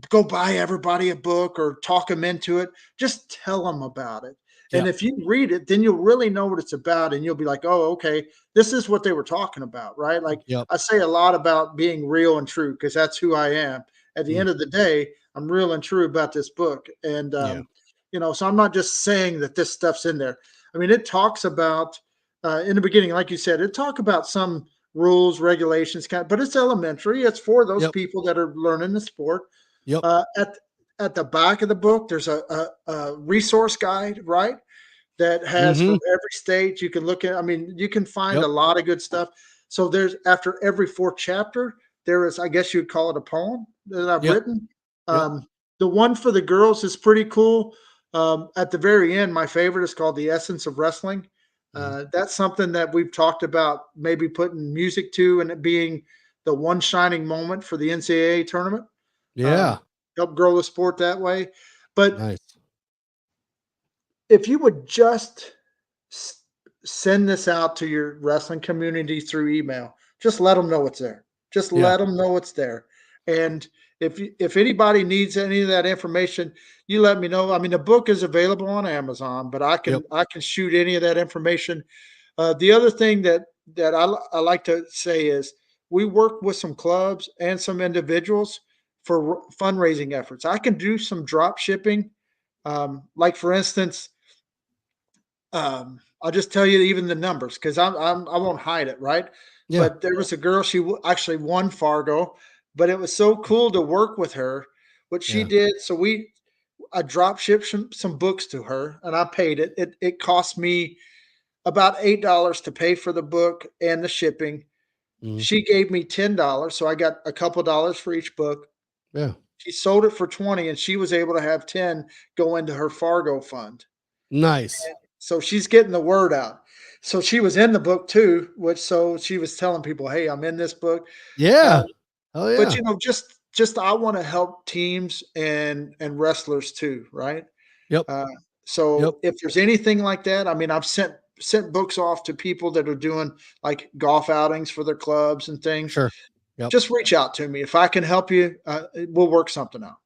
go buy everybody a book or talk them into it. Just tell them about it. And Yep. if you read it, then you'll really know what it's about and you'll be like, oh, okay, this is what they were talking about, right? Like Yep. I say a lot about being real and true because that's who I am. At the Mm, end of the day, I'm real and true about this book. And, yeah. so I'm not just saying that this stuff's in there. I mean, it talks about, in the beginning, like you said, it talk about some rules, regulations, but it's elementary. It's for those Yep. people that are learning the sport. Yep. uh, at at the back of the book, there's a resource guide, right? That has Mhm. from every state you can look at. I mean, you can find a Yep. lot of good stuff. So there's after every fourth chapter, there is, I guess you'd call it a poem that I've Yep. written. Yep. The one for the girls is pretty cool. At the very end, my favorite is called "The Essence of Wrestling." Mhm. That's something that we've talked about, maybe putting music to, and it being the one shining moment for the NCAA tournament. Yeah. Um, Help grow the sport that way. But Nice. if you would just s- send this out to your wrestling community through email, just let them know it's there. Just Yeah. let them know it's there. And if anybody needs any of that information, you let me know. I mean, the book is available on Amazon, but I Yep. can I can shoot any of that information. The other thing that I like to say is we work with some clubs and some individuals for fundraising efforts. I can do some drop shipping. Like for instance, I'll just tell you even the numbers because I won't hide it, right? Yeah. But there was a girl, she actually won Fargo, but it was so cool to work with her. What she Yeah. did, so I drop shipped some books to her, and I paid it. It cost me about $8 to pay for the book and the shipping. Mhm. She gave me $10, so I got a couple dollars for each book. Yeah. She sold it for 20, and she was able to have 10 go into her Fargo fund. Nice. So she's getting the word out. So she was in the book too, which so she was telling people, "Hey, I'm in this book." Uh, Yeah. Oh but yeah. just I want to help teams and wrestlers too, right? Yep. Uh, Yep. so if there's anything like that, I mean, I've sent books off to people that are doing like golf outings for their clubs and things. Sure. Yep. Just reach out to me if I can help you. We'll work something out.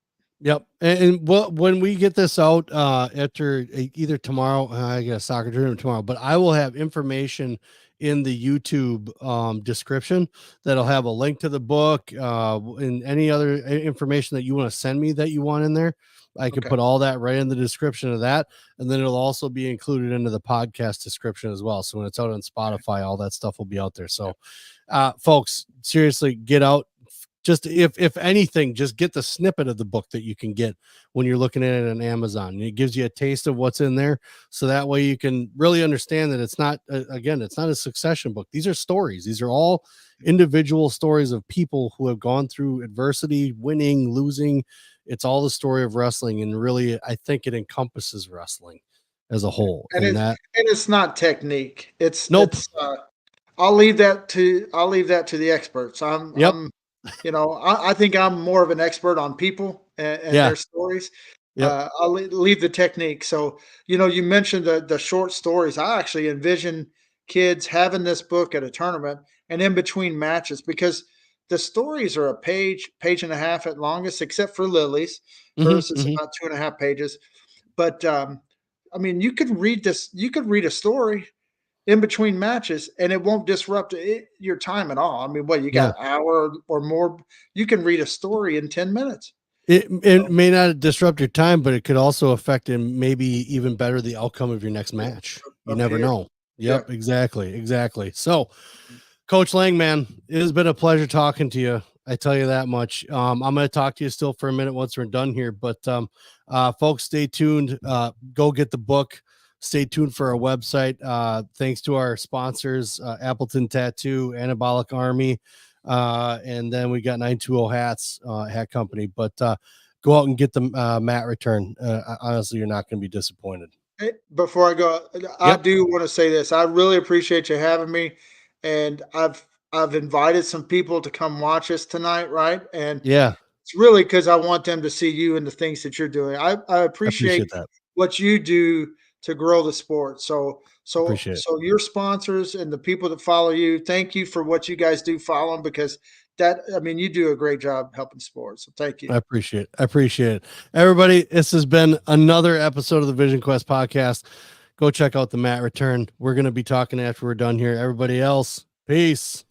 Yep. And when we get this out after either tomorrow, I got a soccer tournament tomorrow, but I will have information in the YouTube description that'll have a link to the book and any other information that you want to send me that you want in there. I can Okay. put all that right in the description of that. And then it'll also be included into the podcast description as well. So when it's out on Spotify, all that stuff will be out there. So folks, seriously, get out. Just if anything, just get the snippet of the book that you can get when you're looking at it on Amazon. It gives you a taste of what's in there, so that way you can really understand that it's not again, it's not a succession book. These are stories. These are all individual stories of people who have gone through adversity, winning, losing. It's all the story of wrestling, and really, I think it encompasses wrestling as a whole. And And it's that, and it's not technique. nope, I'll leave that to the experts. yep, I think I'm more of an expert on people and yeah, their stories. yep, Leave the technique. So, you mentioned the short stories. I actually envision kids having this book at a tournament and in between matches because the stories are a page, page and a half at longest, except for Lily's. hmm, Hers is hmm, about 2.5 pages. But I mean, you could read this. You could read a story in between matches, and it won't disrupt your time at all. I mean, what you yeah. got an hour or more? You can read a story in 10 minutes. It So, may not disrupt your time, but it could also affect and maybe even better the outcome of your next match. You never appear, know. yeah. Yep, exactly, exactly. So, Coach Lang, man, it has been a pleasure talking to you. I tell you that much. I'm going to talk to you still for a minute once we're done here, but folks, stay tuned. Go get the book. Stay tuned for our website. Thanks to our sponsors, Appleton Tattoo, Anabolic Army, and then we got 920 Hats, Hat Company. But go out and get the mat return. Honestly, you're not going to be disappointed. Hey, before I go, I Yep. do want to say this. I really appreciate you having me, and I've invited some people to come watch us tonight, right? And Yeah. it's really because I want them to see you and the things that you're doing. I I appreciate appreciate that. what you do to grow the sport. So Appreciate it. your sponsors and the people that follow you, thank you for what you guys do. Follow them because that I mean you do a great job helping sports. So thank you. I appreciate it. I appreciate it. Everybody, this has been another episode of the Vision Quest podcast. Go check out the mat return. We're going to be talking after we're done here. Everybody else, peace.